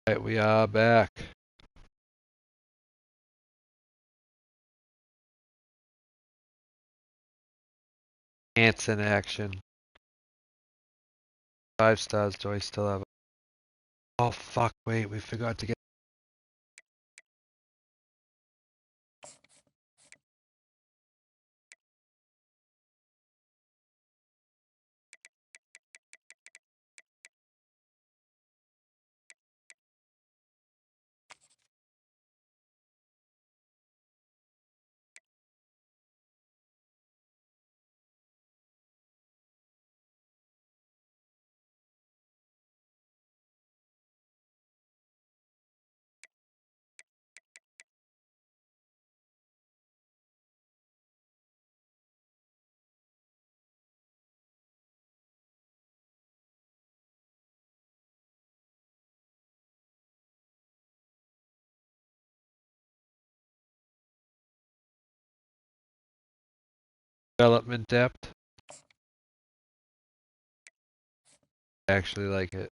Right, we are back. Ants in action. 5 stars. Do I still have? Oh fuck! Wait, we forgot to get. Development depth. I actually like it.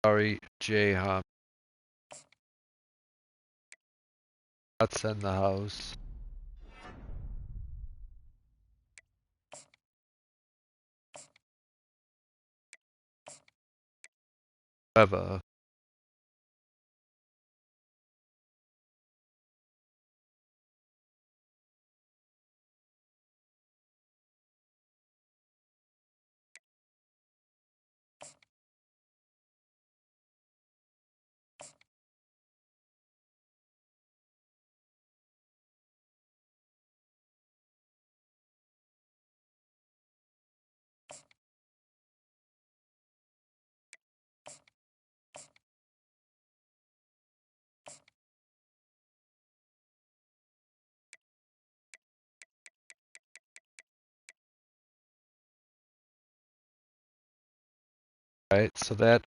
Sorry, J Hum. That's in the house. However, right? So that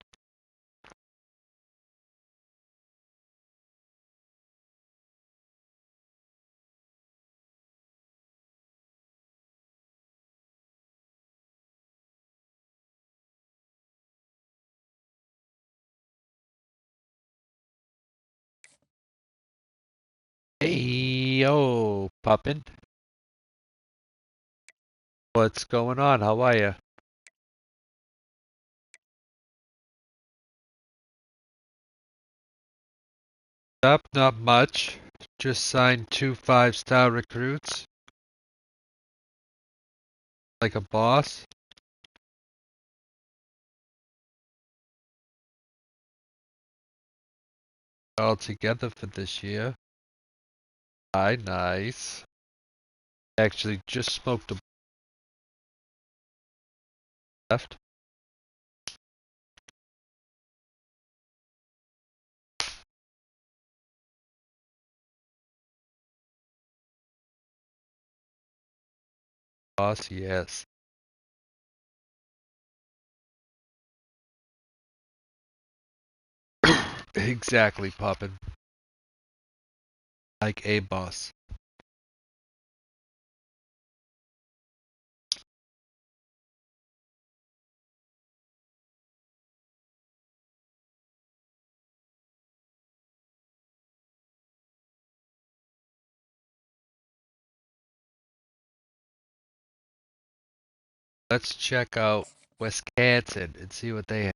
hey yo, Puppin. What's going on? How are you? Up, not much. Just signed 2 5-star recruits. Like a boss. All together for this year. Hi, nice. Actually, just smoked a left. Boss, yes. Exactly, Poppin. Like a boss. Let's check out Wisconsin and see what they have.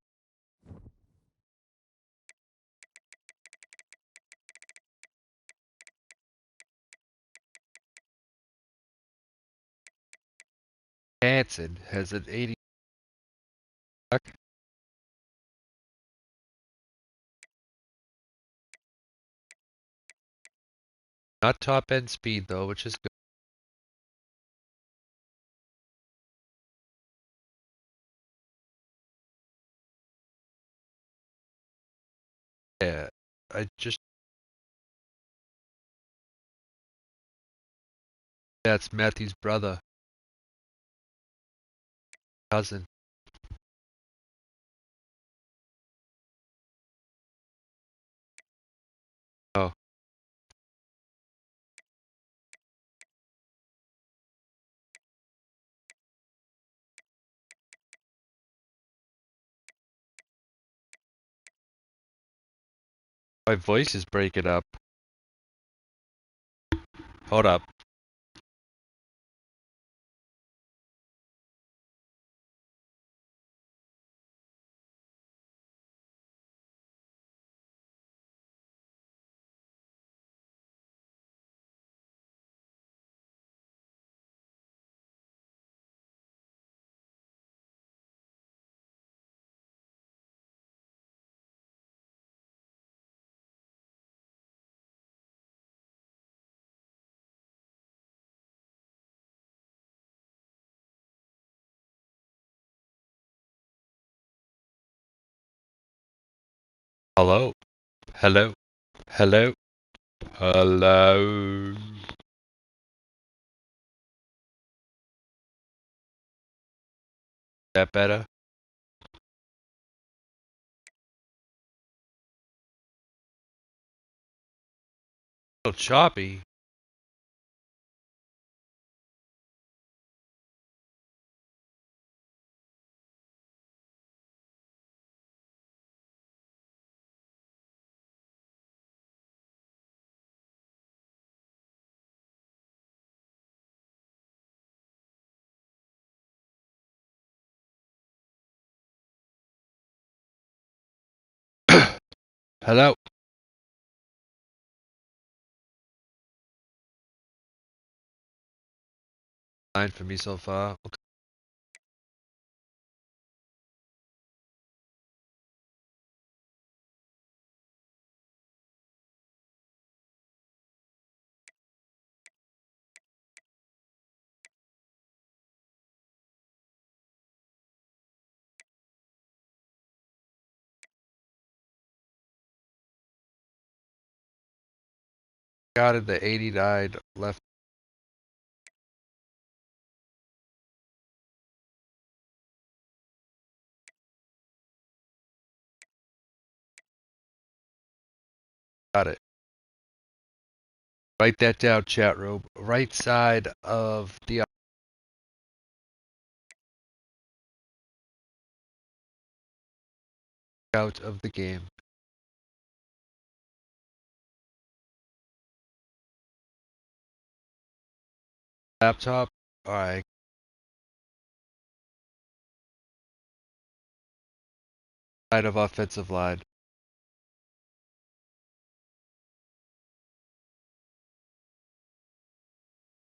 Wisconsin has an 80. Not top end speed though, which is good. Yeah, I just that's Matthew's brother. Cousin. Oh, my voice is breaking up. Hold up. Hello? Hello? Hello? Hello? That better? A little choppy. Hello? Fine for me so far. Okay. Got it, the 89 left. Got it. Write that down, chat room. Right side of the out of the game. Laptop. Alright. Side of offensive line.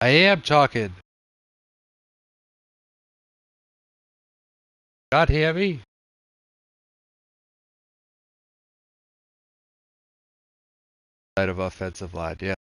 I am talking. God hear me? Side of offensive line, yeah.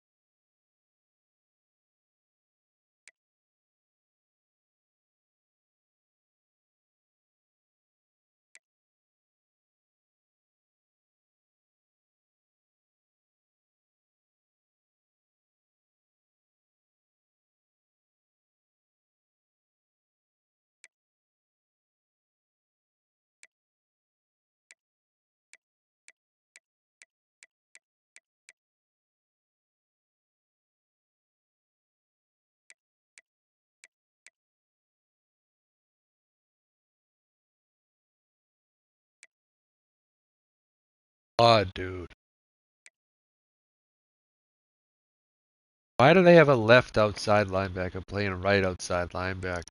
Oh, dude. Why do they have a left outside linebacker playing right outside linebacker?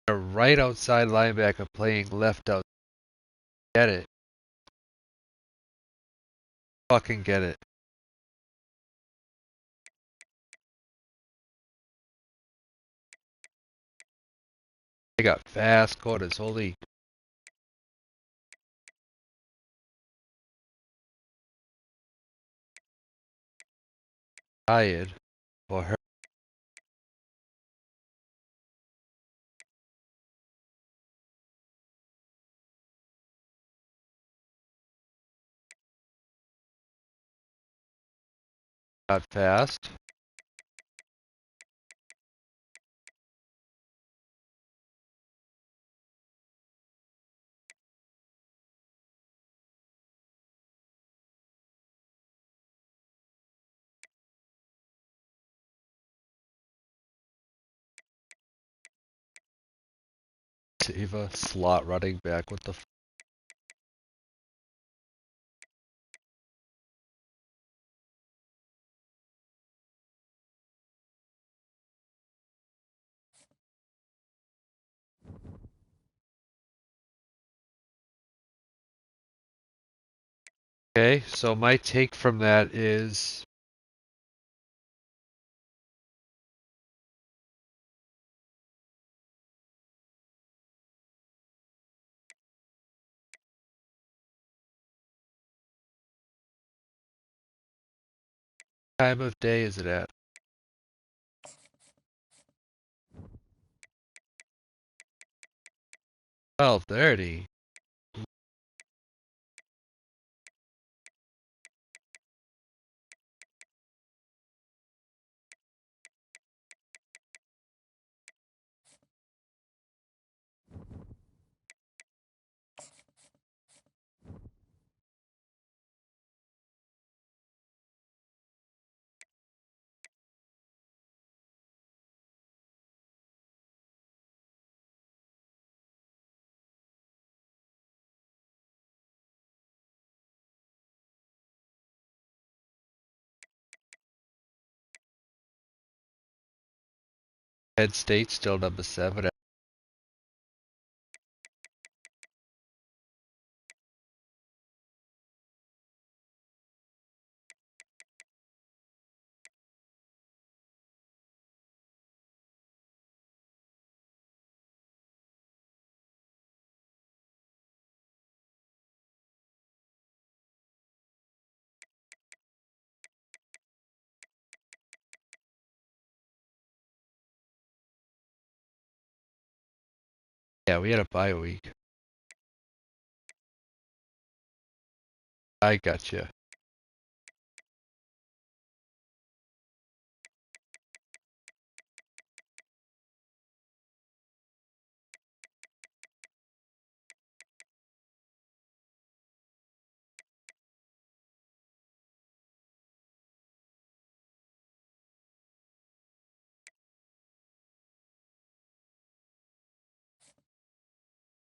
A right outside linebacker playing left out. Get it. Fucking get it. They got fast quarters. Holy tired for her. Got fast. Save a slot running back. What the f? Okay, so my take from that is time of day is it at? 12:30. Penn State still number 7. Yeah, we had a bye week. I gotcha.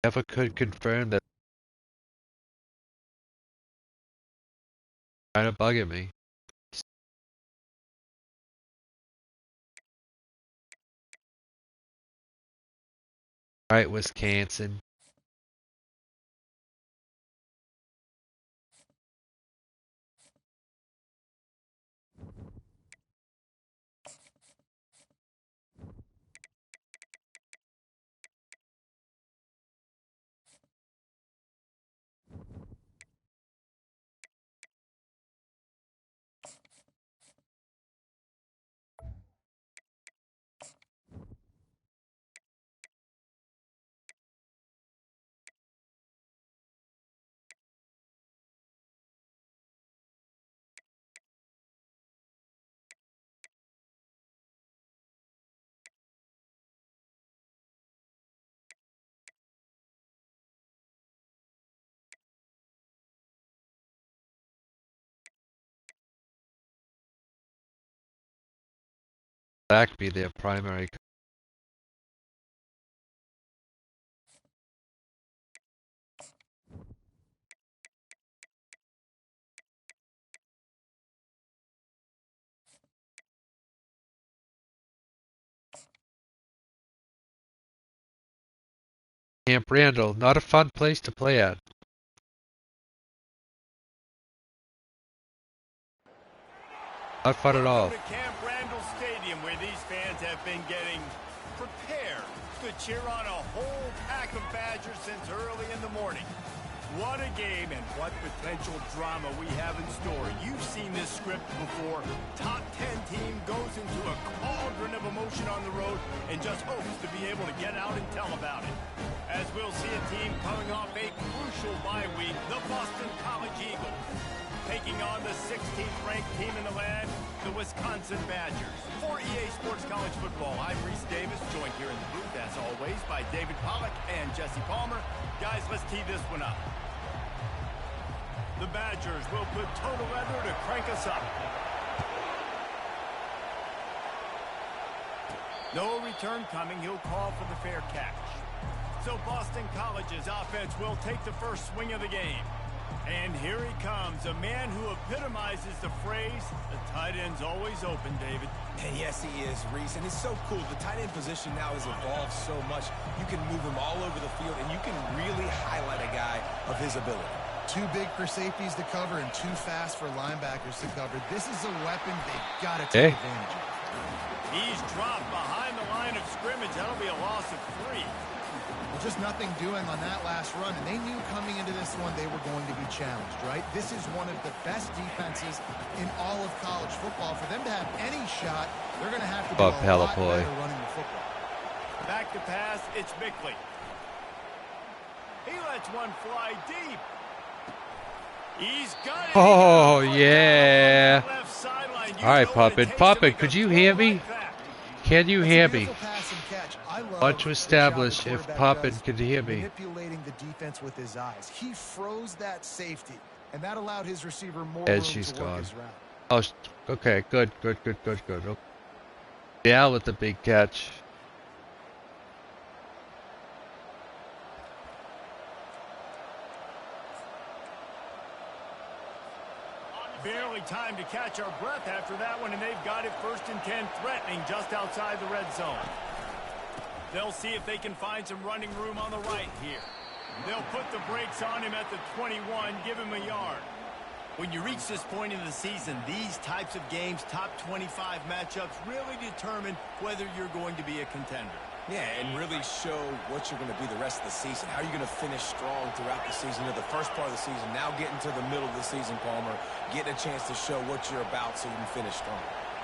Never could confirm that. Kind of bugging me. Alright, Wisconsin. Black be their primary. Camp Randall, not a fun place to play at. Not fun at all. Welcome to Camp Randall Stadium, where these fans have been getting prepared to cheer on a whole pack of Badgers since early in the morning. What a game and what potential drama we have in store. You've seen this script before. Top 10 team goes into a cauldron of emotion on the road and just hopes to be able to get out and tell about it. As we'll see a team coming off a crucial bye week, the Boston College Eagles, taking on the 16th ranked team in the land, the Wisconsin Badgers. For EA Sports College Football, I'm Reese Davis, joined here in the booth, as always, by David Pollack and Jesse Palmer. Guys, let's tee this one up. The Badgers will put total leather to crank us up. No return coming. He'll call for the fair catch. So Boston College's offense will take the first swing of the game. And here he comes, a man who epitomizes the phrase, the tight end's always open, David. And yes, he is, Reese. And it's so cool. The tight end position now has evolved so much. You can move him all over the field, and you can really highlight a guy of his ability. Too big for safeties to cover and too fast for linebackers to cover. This is a weapon they've got to take advantage of. He's dropped behind the line of scrimmage. That'll be a loss of 3. Well, just nothing doing on that last run, and they knew coming into this one they were going to be challenged, right? This is one of the best defenses in all of college football. For them to have any shot, they're going to have to do a lot better running the football. Back to pass, it's Bickley. He lets one fly deep. He's got it. Oh, yeah. All right, Puppet. Puppet, could you hear me? Can you hear me? Want to establish if Puppet could hear me. Manipulating the defense with his eyes. He froze that safety, and that allowed his receiver more And room she's to work gone. his route. Oh, okay. Good. Oh. Yeah, with the big catch. Barely time to catch our breath after that one, and they've got it 1st and 10, threatening just outside the red zone. They'll see if they can find some running room on the right here. They'll put the brakes on him at the 21, give him a yard. When you reach this point in the season, these types of games, top 25 matchups, really determine whether you're going to be a contender. Yeah, and really show what you're going to be the rest of the season. How are you going to finish strong throughout the season, or the first part of the season, now getting to the middle of the season, Palmer, getting a chance to show what you're about so you can finish strong.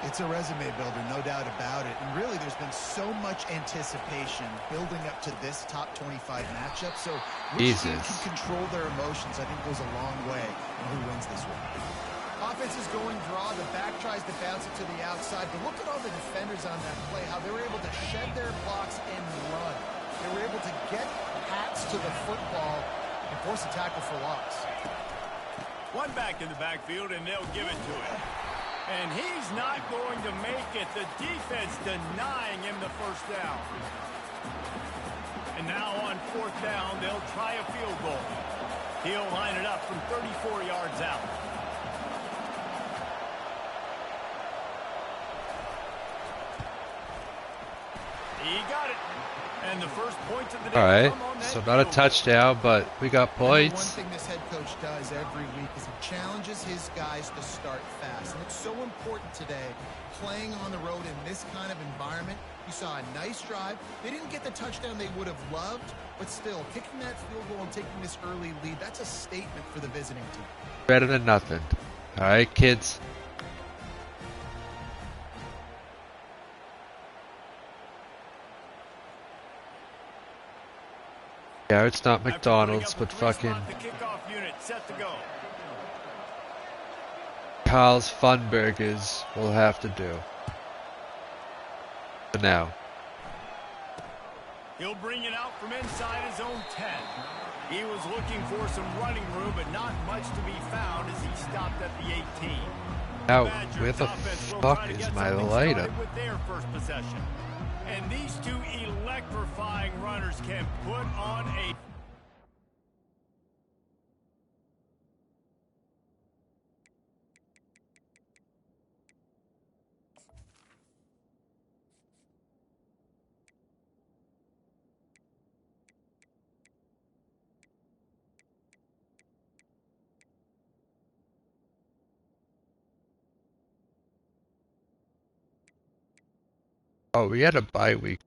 It's a resume builder, no doubt about it. And really, there's been so much anticipation building up to this top 25 matchup. So which team can control their emotions, I think, goes a long way in who wins this one. Offense is going draw. The back tries to bounce it to the outside. But look at all the defenders on that play, how they were able to shed their blocks and run. They were able to get hats to the football and force a tackle for loss. One back in the backfield, and they'll give it to him. And he's not going to make it. The defense denying him the first down. And now on 4th down, they'll try a field goal. He'll line it up from 34 yards out. He got it. And the first points of the day. All right, so not a touchdown, but we got points. One thing this head coach does every week is he challenges his guys to start fast. And it's so important today, playing on the road in this kind of environment. You saw a nice drive. They didn't get the touchdown they would have loved, but still, kicking that field goal and taking this early lead, that's a statement for the visiting team. Better than nothing. All right, kids. Yeah, it's not McDonald's, but fucking Carl's Fun Burgers will have to do. For now. He'll bring it out from inside his own 10. He was looking for some running room, but not much to be found as he stopped at the 18. Now, where the fuck is my lighter? With their first possession. And these two electrifying runners can put on a... Oh, we had a bye week.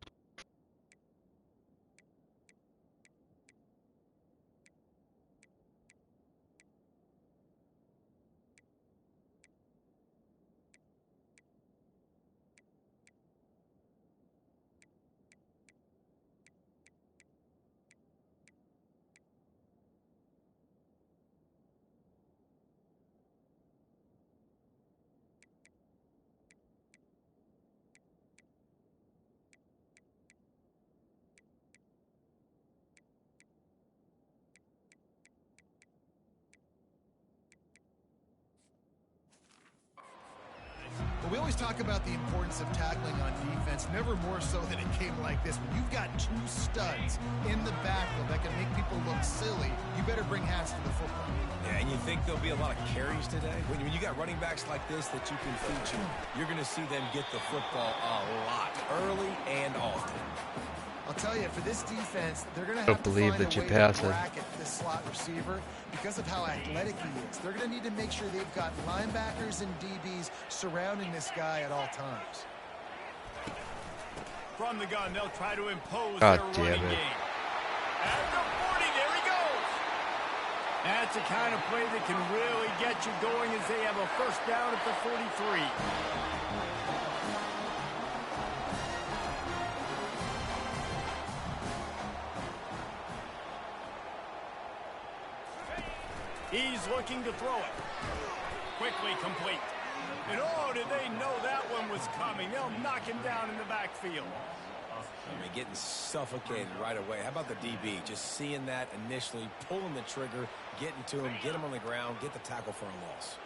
always talk about the importance of tackling on defense, never more so than in a game like this. When you've got two studs in the backfield that can make people look silly, you better bring hats to the football. Yeah, and you think there'll be a lot of carries today? When you got running backs like this that you can feature, you're going to see them get the football a lot, early and often. I'll tell you, for this defense, they're going to have to find a way to bracket this slot receiver because of how athletic he is. They're going to need to make sure they've got linebackers and DBs surrounding this guy at all times. From the gun, they'll try to impose their running game. At the 40, there he goes. That's the kind of play that can really get you going as they have a first down at the 43. He's looking to throw it. Quickly complete. And oh, did they know that one was coming? They'll knock him down in the backfield. I mean, getting suffocated right away. How about the DB? Just seeing that initially, pulling the trigger, getting to him, get him on the ground, get the tackle for a loss.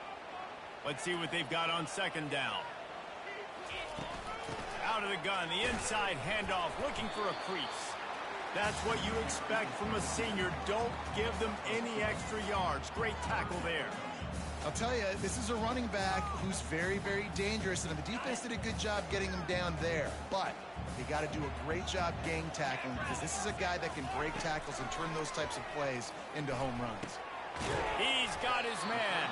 Let's see what they've got on second down. Out of the gun, the inside handoff, looking for a crease. That's what you expect from a senior. Don't give them any extra yards. Great tackle there. I'll tell you, this is a running back who's very, very dangerous, and the defense did a good job getting him down there. But they got to do a great job gang tackling because this is a guy that can break tackles and turn those types of plays into home runs. He's got his man.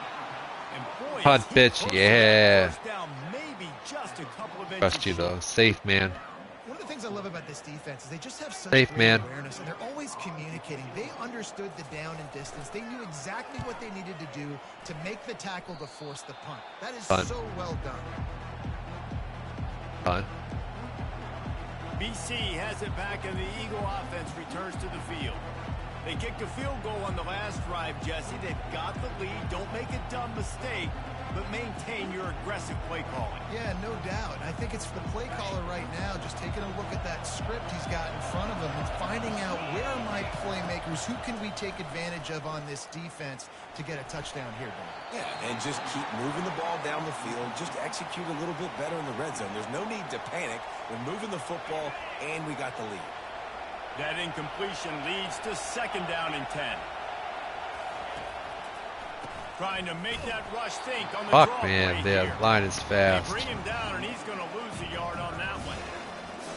And boy, hot bitch, yeah. Down maybe just a couple of Trust you though, safe man. One of the things I love about this defense is they just have such safe great man. awareness, and they're always communicating. They understood the down and distance. They knew exactly what they needed to do to make the tackle to force the punt. That is so well done. Fun. BC has it back, and the Eagle offense returns to the field. They kicked a field goal on the last drive, Jesse. They've got the lead. Don't make a dumb mistake, but maintain your aggressive play calling. Yeah, no doubt. I think it's the play caller right now just taking a look at that script he's got in front of him and finding out where are my playmakers, who can we take advantage of on this defense to get a touchdown here, Ben. Yeah, and just keep moving the ball down the field. Just execute a little bit better in the red zone. There's no need to panic. We're moving the football, and we got the lead. That incompletion leads to second down and 10. Trying to make that rush think on the fuck, draw man, play their line is fast. They bring him down, and he's going to lose a yard on that one.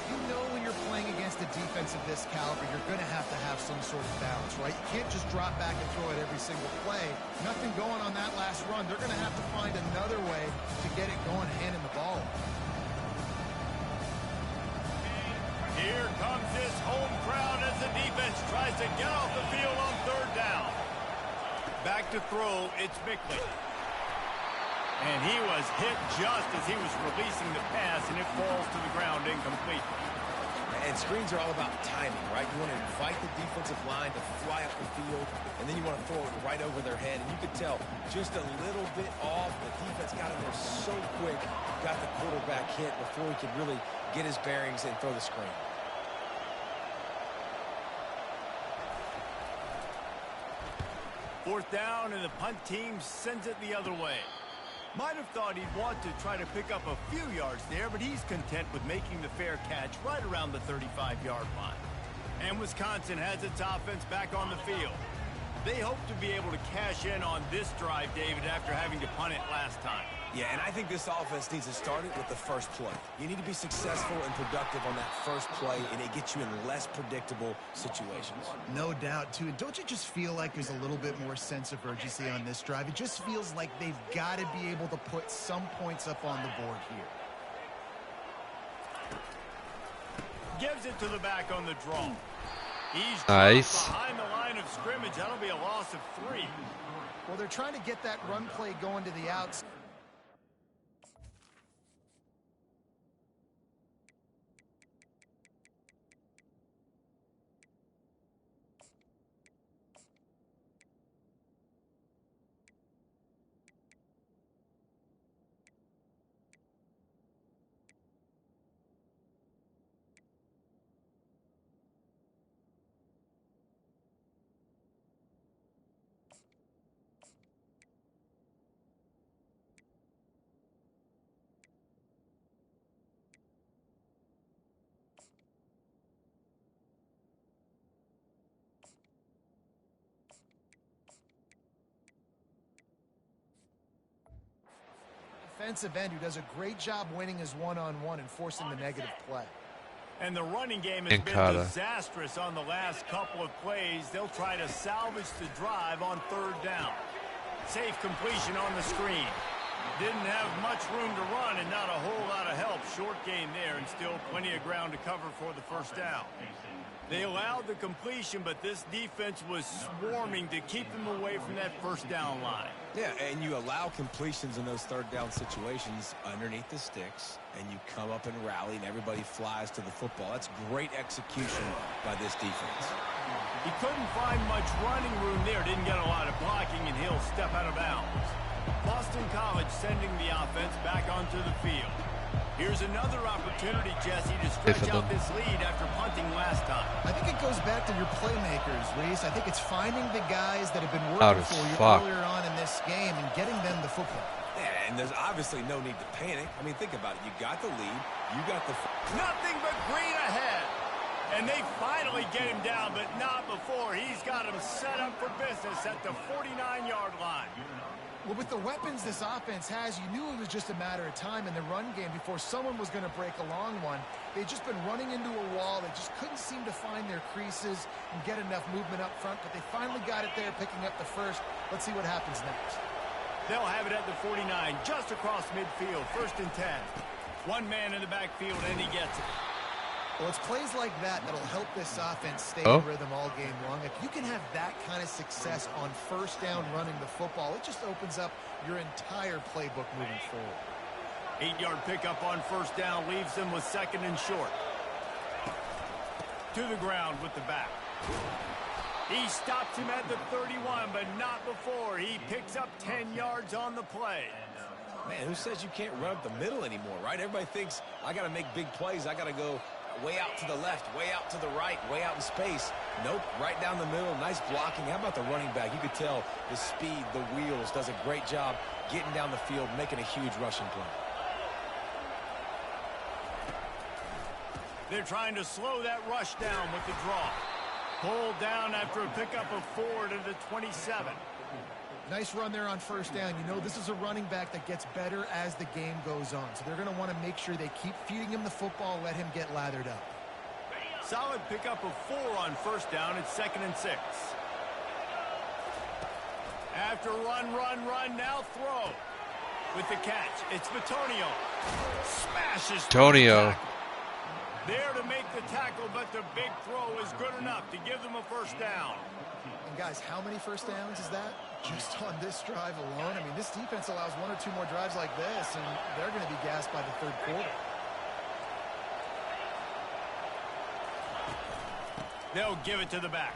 You know when you're playing against a defense of this caliber, you're going to have some sort of balance, right? You can't just drop back and throw it every single play. Nothing going on that last run. They're going to have to find another way to get it going, handing the ball. Here comes this home crowd as the defense tries to get off the field on third down. Back to throw, it's Bickley. And he was hit just as he was releasing the pass, and it falls to the ground incomplete. And screens are all about timing, right? You want to invite the defensive line to fly up the field, and then you want to throw it right over their head. And you could tell just a little bit off. The defense got in there so quick, got the quarterback hit before he could really get his bearings and throw the screen. Fourth down, and the punt team sends it the other way. Might have thought he'd want to try to pick up a few yards there, but he's content with making the fair catch right around the 35-yard line. And Wisconsin has its offense back on the field. They hope to be able to cash in on this drive, David, after having to punt it last time. Yeah, and I think this offense needs to start it with the first play. You need to be successful and productive on that first play, and it gets you in less predictable situations. No doubt, too. And don't you just feel like there's a little bit more sense of urgency on this drive? It just feels like they've got to be able to put some points up on the board here. Gives it to the back on the draw. He's nice. Behind the line of scrimmage. That'll be a loss of 3. Well, they're trying to get that run play going to the outside. defensive end who does a great job winning his one-on-one and forcing the negative play. And the running game has been disastrous on the last couple of plays. They'll try to salvage the drive on third down. Safe completion on the screen. Didn't have much room to run and not a whole lot of help. Short gain there and still plenty of ground to cover for the first down. They allowed the completion, but this defense was swarming to keep them away from that first down line. Yeah, and you allow completions in those third down situations underneath the sticks, and you come up and rally, and everybody flies to the football. That's great execution by this defense. He couldn't find much running room there. Didn't get a lot of blocking, and he'll step out of bounds. Boston College sending the offense back onto the field. Here's another opportunity, Jesse, to stretch out this lead after punting last time. I think it goes back to your playmakers, Reese. I think it's finding the guys that have been working for you earlier on in this game and getting them the football. Yeah, and there's obviously no need to panic. I mean, think about it. You got the lead. You got the... Nothing but green ahead. And they finally get him down, but not before. He's got him set up for business at the 49-yard line. Well, with the weapons this offense has, you knew it was just a matter of time in the run game before someone was going to break a long one. They'd just been running into a wall. They just couldn't seem to find their creases and get enough movement up front, but they finally got it there, picking up the first. Let's see what happens next. They'll have it at the 49, just across midfield, 1st and 10. One man in the backfield, and he gets it. Well, it's plays like that that'll help this offense stay in rhythm all game long. If you can have that kind of success on first down running the football, it just opens up your entire playbook moving forward. 8-yard pickup on first down leaves them with 2nd and short. To the ground with the back. He stops him at the 31, but not before. He picks up 10 yards on the play. Man, who says you can't run up the middle anymore, right? Everybody thinks, I got to make big plays. I got to go way out to the left, way out to the right, way out in space. Nope, right down the middle, nice blocking. How about the running back? You could tell the speed, the wheels, does a great job getting down the field, making a huge rushing play. They're trying to slow that rush down with the draw. Pulled down after a pickup of 4 to the 27. Nice run there on first down. You know, this is a running back that gets better as the game goes on. So they're going to want to make sure they keep feeding him the football, let him get lathered up. Solid pickup of 4 on first down. It's 2nd and 6. After run, now throw. With the catch, it's Bitonio. Smashes. Bitonio. There to make the tackle, but the big throw is good enough to give them a first down. And guys, how many first downs is that? Just on this drive alone. I mean, this defense allows 1 or 2 more drives like this, and they're going to be gassed by the third quarter. They'll give it to the back.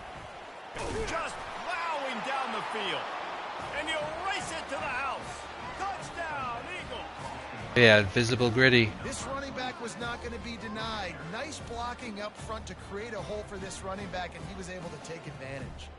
Just plowing down the field. And he'll race it to the house. Touchdown, Eagles. Yeah, invisible gritty. This running back was not going to be denied. Nice blocking up front to create a hole for this running back, and he was able to take advantage.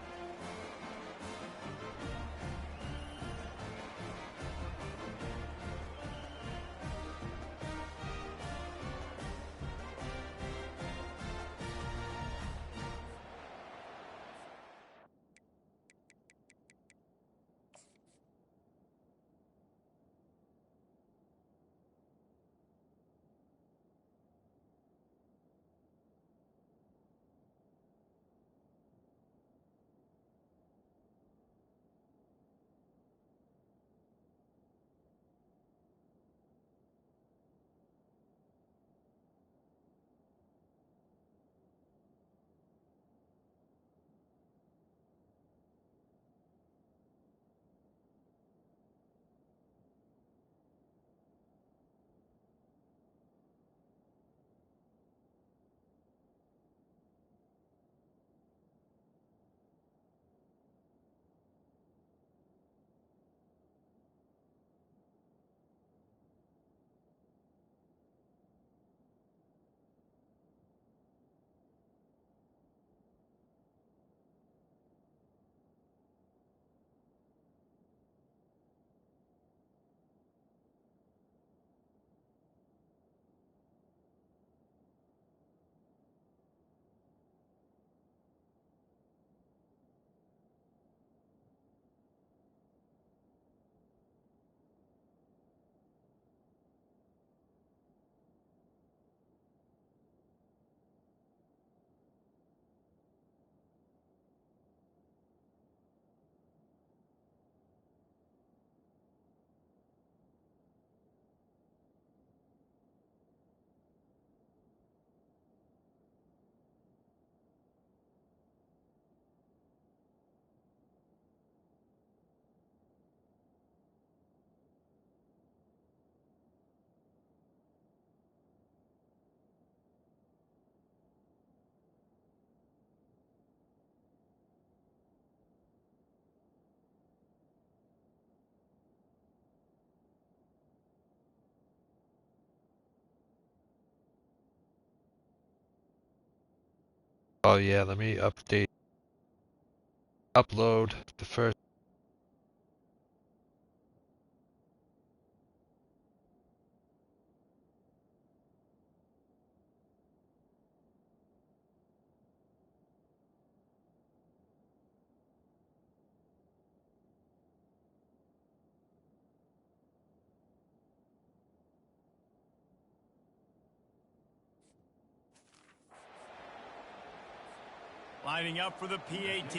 Oh yeah, let me upload the first. Lining up for the PAT.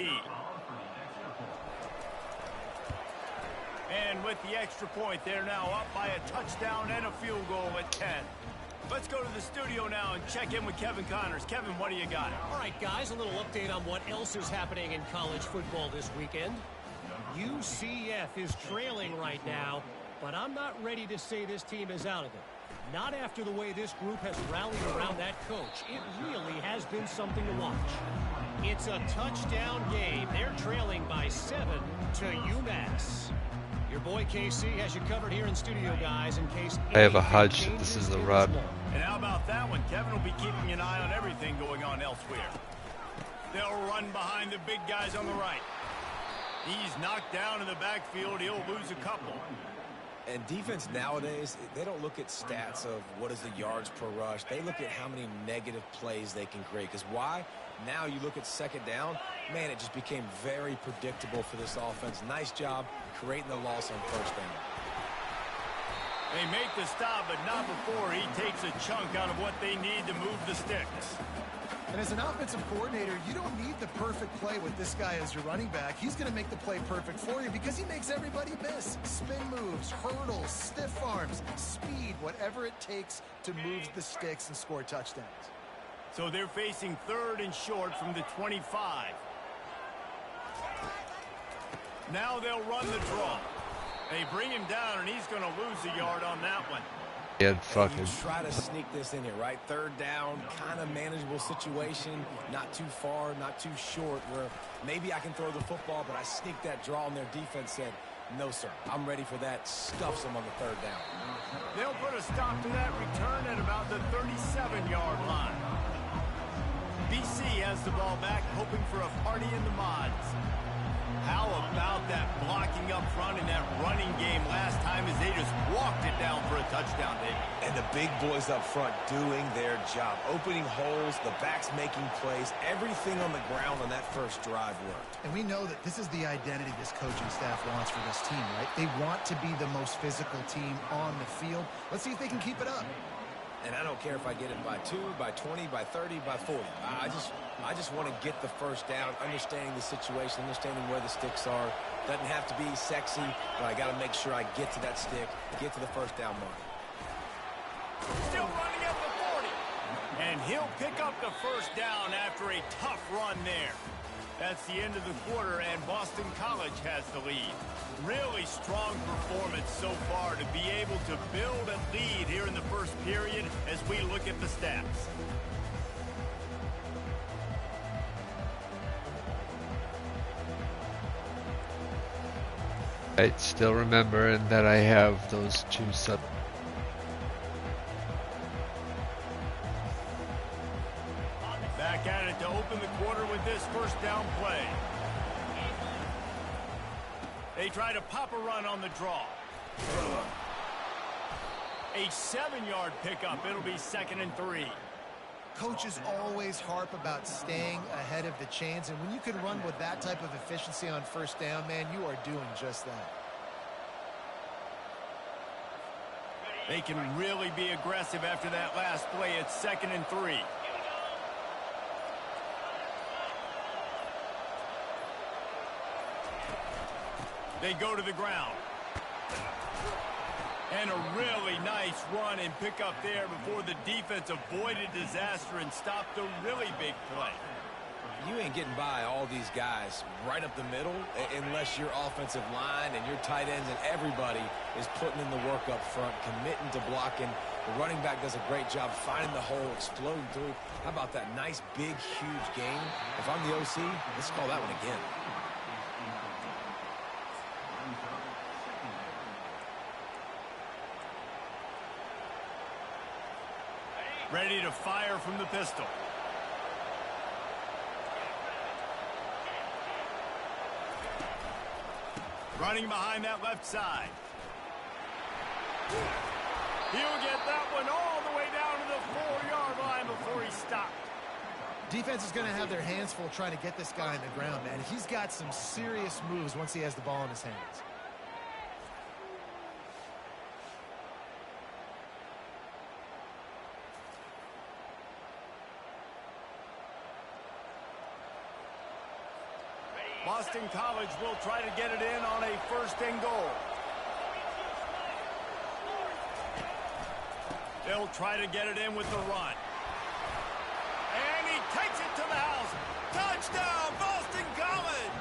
And with the extra point, they're now up by a touchdown and a field goal at 10. Let's go to the studio now and check in with Kevin Connors. Kevin, what do you got? All right, guys, a little update on what else is happening in college football this weekend. UCF is trailing right now, but I'm not ready to say this team is out of it. Not after the way this group has rallied around that coach. It really has been something to watch. It's a touchdown game. They're trailing by 7 to UMass. Your boy KC has you covered here in studio, guys, in case I have a hunch that this is the run. And how about that one? Kevin will be keeping an eye on everything going on elsewhere. They'll run behind the big guys on the right. He's knocked down in the backfield. He'll lose a couple. And defense nowadays, they don't look at stats of what is the yards per rush. They look at how many negative plays they can create. Because why? Now you look at second down, man, it just became very predictable for this offense. Nice job creating the loss on first down. They make the stop, but not before he takes a chunk out of what they need to move the sticks. And as an offensive coordinator, you don't need the perfect play with this guy as your running back. He's going to make the play perfect for you because he makes everybody miss. Spin moves, hurdles, stiff arms, speed, whatever it takes to move the sticks and score touchdowns. So they're facing third and short from the 25. Now they'll run the draw. They bring him down, and he's going to lose a yard on that one. And fucking Try to sneak this in here, right? Third down, kind of manageable situation. Not too far, not too short, where maybe I can throw the football, but I sneak that draw, and their defense said, no, sir, I'm ready for that. Stuffs them on the third down. They'll put a stop to that return at about the 37-yard line. BC has the ball back, hoping for a party in the mods. How about that blocking up front in that running game last time as they just walked it down for a touchdown, David? And the big boys up front doing their job. Opening holes, the backs making plays. Everything on the ground on that first drive worked. And we know that this is the identity this coaching staff wants for this team, right? They want to be the most physical team on the field. Let's see if they can keep it up. And I don't care if I get it by 2, by 20, by 30, by 40. I just want to get the first down, understanding the situation, understanding where the sticks are. Doesn't have to be sexy, but I got to make sure I get to that stick, get to the first down mark. Still running at the 40. And he'll pick up the first down after a tough run there. That's the end of the quarter, and Boston College has the lead. Really strong performance so far to be able to build a lead here in the first period as we look at the stats. I still remember that I have those two sub. Back at it to open the quarter with this first down play. They try to pop a run on the draw. A 7-yard pickup. It'll be 2nd and 3. Coaches always harp about staying ahead of the chains, and when you can run with that type of efficiency on first down, man, you are doing just that. They can really be aggressive after that last play. It's 2nd and 3. They go to the ground. And a really nice run and pick up there before the defense avoided disaster and stopped a really big play. You ain't getting by all these guys right up the middle unless your offensive line and your tight ends and everybody is putting in the work up front, committing to blocking. The running back does a great job finding the hole, exploding through. How about that nice, big, huge game? If I'm the OC, let's call that one again. Ready to fire from the pistol. Running behind that left side. He'll get that one all the way down to the 4-yard line before he stopped. Defense is going to have their hands full trying to get this guy on the ground, man. He's got some serious moves once he has the ball in his hands. Boston College will try to get it in on a 1st and goal. They'll try to get it in with the run. And he takes it to the house. Touchdown, Boston College!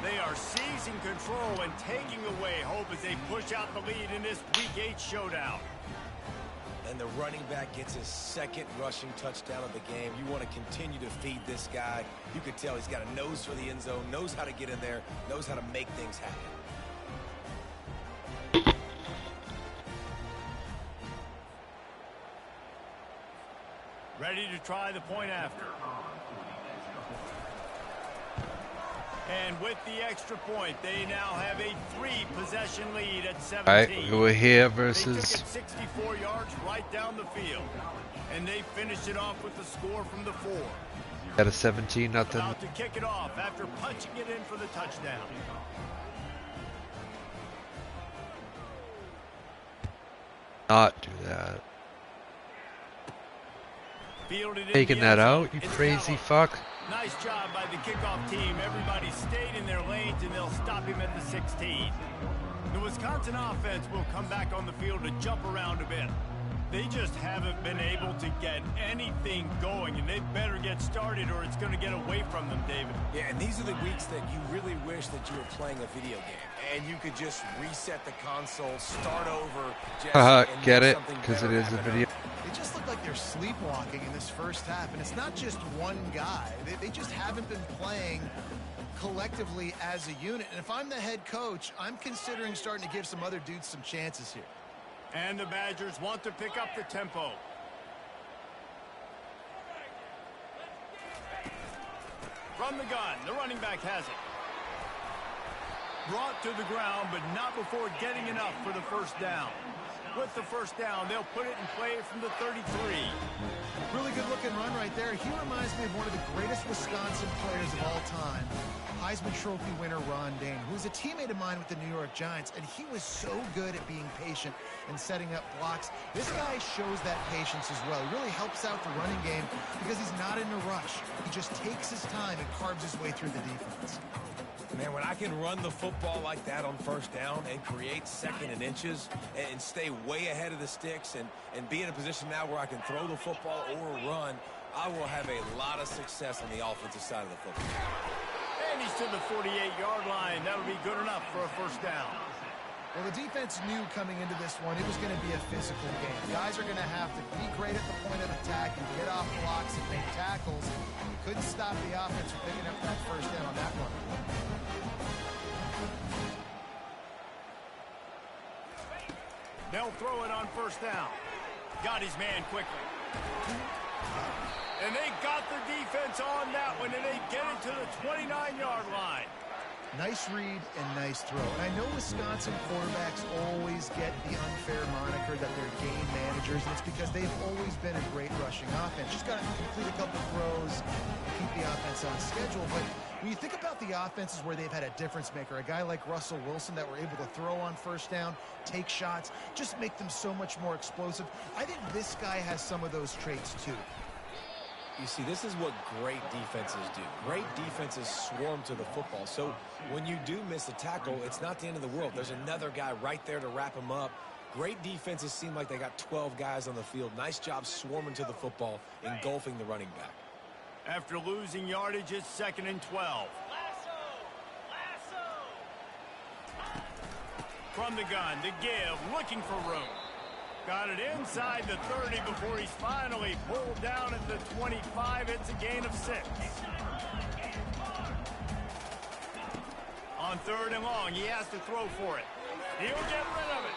They are seizing control and taking away hope as they push out the lead in this Week 8 showdown. And the running back gets his 2nd rushing touchdown of the game. You want to continue to feed this guy. You could tell he's got a nose for the end zone, knows how to get in there, knows how to make things happen. Ready to try the point after. And with the extra point, they now have a 3-possession lead at 17. All right, we're here versus... They took it 64 yards right down the field. And they finished it off with the score from the 4. At a 17-0. About to kick it off after punching it in for the touchdown. Not do that. Fielded in Taking the that end zone. out, you It's crazy Gallup. fuck. Nice job by the kickoff team. Everybody stayed in their lanes, and they'll stop him at the 16. The Wisconsin offense will come back on the field to jump around a bit. They just haven't been able to get anything going, and they better get started or it's going to get away from them, David. Yeah, and these are the weeks that you really wish that you were playing a video game. And you could just reset the console, start over, Jesse, and get make it? something Because it better is a happen. video. They just look like they're sleepwalking in this first half, and it's not just one guy. They just haven't been playing collectively as a unit. And if I'm the head coach, I'm considering starting to give some other dudes some chances here. And the Badgers want to pick up the tempo. From the gun, the running back has it. Brought to the ground, but not before getting enough for the 1st down. With the 1st down, they'll put it in play from the 33. Really good looking run right there. He reminds me of one of the greatest Wisconsin players of all time, Heisman Trophy winner Ron Dayne, who was a teammate of mine with the New York Giants, and he was so good at being patient and setting up blocks. This guy shows that patience as well. He really helps out the running game because he's not in a rush. He just takes his time and carves his way through the defense. Man, when I can run the football like that on 1st down and create 2nd and inches and stay way ahead of the sticks and be in a position now where I can throw the football or run, I will have a lot of success on the offensive side of the football. And he's to the 48-yard line. That'll be good enough for a 1st down. Well, the defense knew coming into this one it was going to be a physical game. Guys are going to have to be great at the point of attack and get off blocks and make tackles. Couldn't stop the offense from picking up that 1st down on that one. They'll throw it on 1st down. Got his man quickly. And they got the defense on that one, and they get it to the 29-yard line. Nice read and nice throw. And I know Wisconsin quarterbacks always get the unfair moniker that they're game managers, and it's because they've always been a great rushing offense. Just got to complete a couple throws and keep the offense on schedule. But when you think about the offenses where they've had a difference maker, a guy like Russell Wilson that were able to throw on 1st down, take shots, just make them so much more explosive. I think this guy has some of those traits too. You see, this is what great defenses do. Great defenses swarm to the football. So when you do miss a tackle, it's not the end of the world. There's another guy right there to wrap him up. Great defenses seem like they got 12 guys on the field. Nice job swarming to the football, engulfing the running back. After losing yardage, it's 2nd and 12. From the gun, the give, looking for room. Got it inside the 30 before he's finally pulled down at the 25. It's a gain of 6. On 3rd and long, he has to throw for it. He'll get rid of it.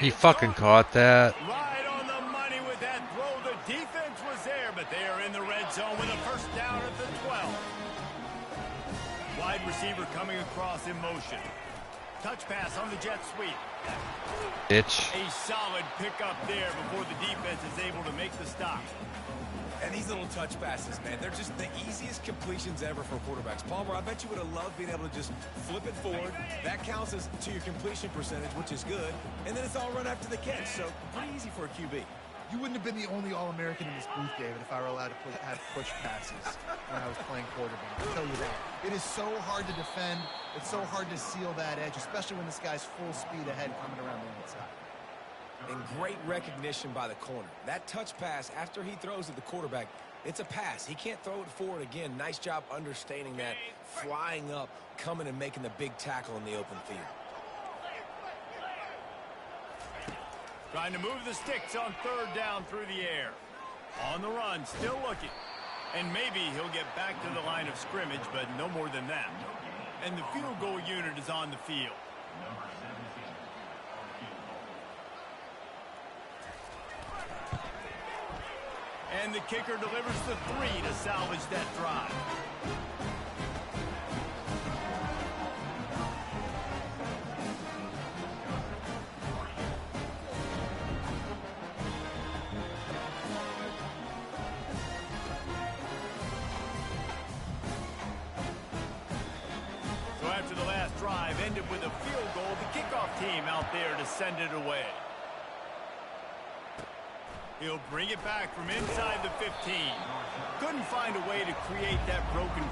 He fucking caught that. Right on the money with that throw. The defense was there, but they are in the red zone with a 1st down at the 12. Wide receiver coming across in motion. Touch pass on the jet sweep. Bitch. A solid pickup there before the defense is able to make the stop. And these little touch passes, man, they're just the easiest completions ever for quarterbacks. Palmer, I bet you would have loved being able to just flip it forward. That counts as to your completion percentage, which is good. And then it's all run after the catch, so pretty easy for a QB. You wouldn't have been the only All-American in this booth, David, if I were allowed to have push passes when I was playing quarterback. I'll tell you that. It is so hard to defend. It's so hard to seal that edge, especially when this guy's full speed ahead coming around the inside. And great recognition by the corner. That touch pass, after he throws at the quarterback, it's a pass. He can't throw it forward again. Nice job understanding that, flying up, coming and making the big tackle in the open field. Trying to move the sticks on third down through the air. On the run, still looking. And maybe he'll get back to the line of scrimmage, but no more than that. And the field goal unit is on the field. And the kicker delivers the 3 to salvage that drive. So after the last drive ended with a field goal, the kickoff team out there to send it away. He'll bring it back from inside the 15. Couldn't find a way to create that broken.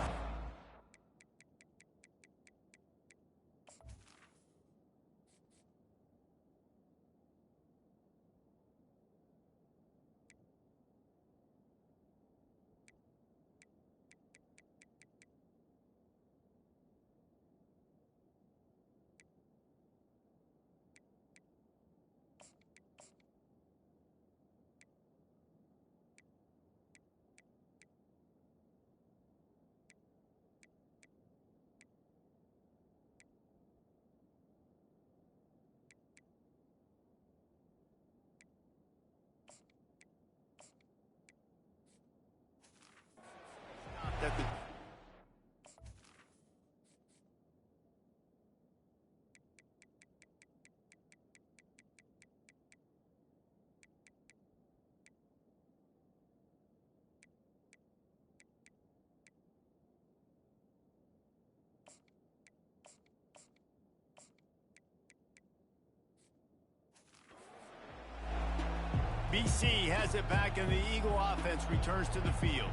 BC has it back, and the Eagle offense returns to the field.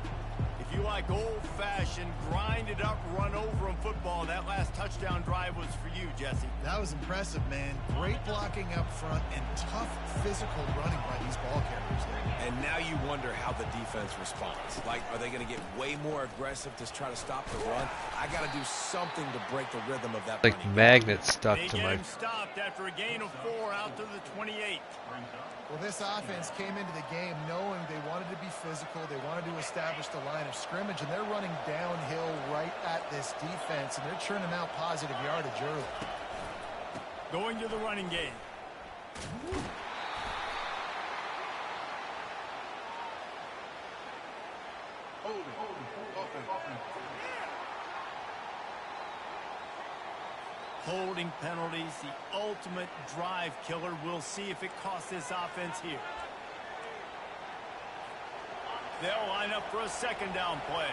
If you like old-fashioned, grind-it-up, run-over-'em football, that last touchdown drive was for you, Jesse. That was impressive, man. Great blocking up front and tough physical running by these ball carriers there. And now you wonder how the defense responds. Like, are they going to get way more aggressive to try to stop the run? I got to do something to break the rhythm of that. Like magnets stuck they to get my. him stopped after a gain of 4 out to the 28. Well, this offense came into the game knowing they wanted to be physical, they wanted to establish the line of scrimmage, and they're running downhill right at this defense, and they're churning out positive yardage early. Going to the running game. Holding penalties, the ultimate drive killer. We'll see if it costs this offense here. They'll line up for a second down play.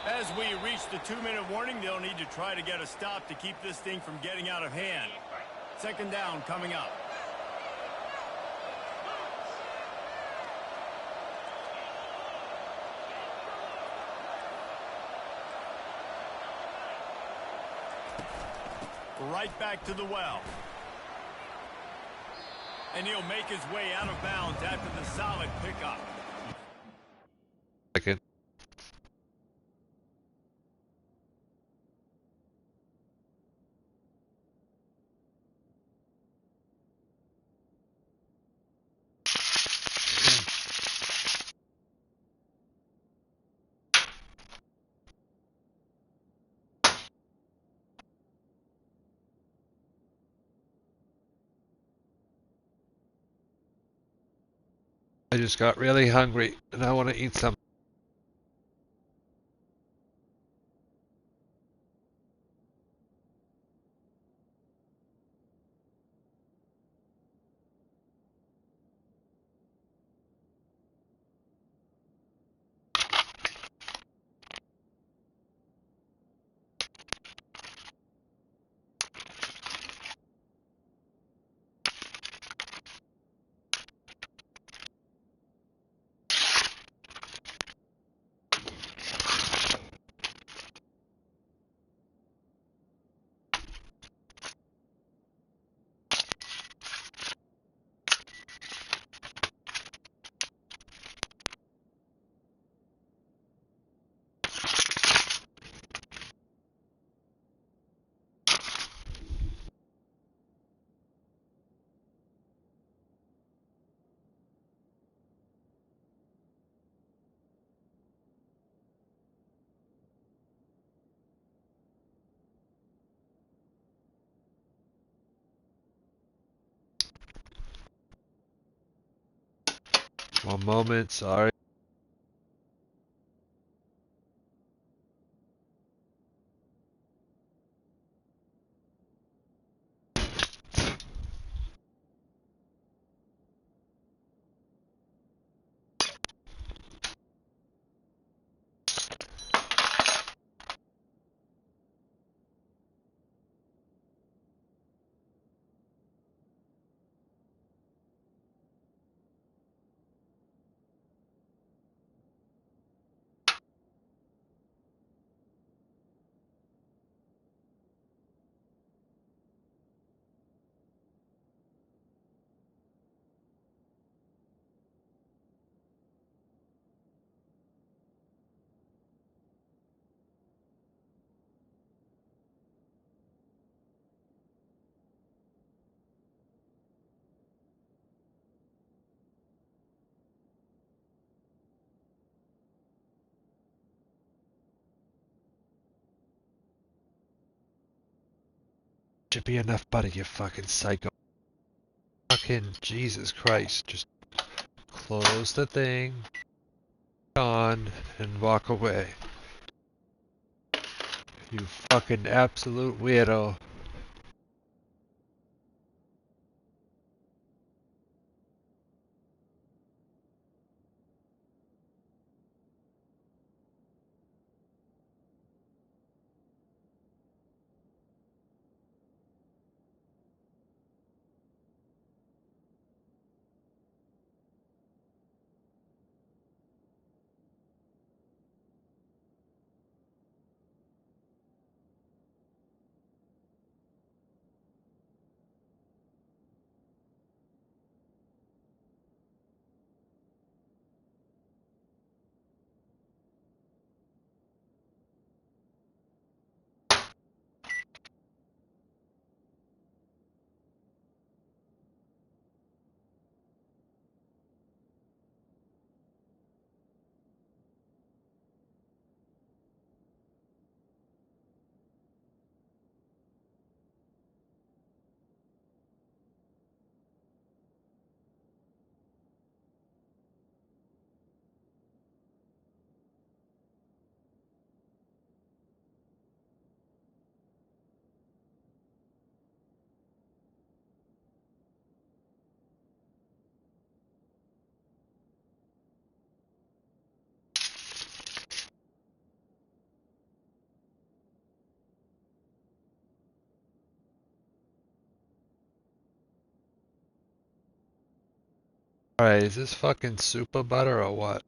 As we reach the 2-minute warning, they'll need to try to get a stop to keep this thing from getting out of hand. Second down coming up. Right back to the well. And he'll make his way out of bounds after the solid pickup. Second. I just got really hungry and I want to eat something. One moment, sorry. Should be enough butter, you fucking psycho. Fucking Jesus Christ. Just close the thing on and walk away. You fucking absolute weirdo. Alright, is this fucking super butter or what?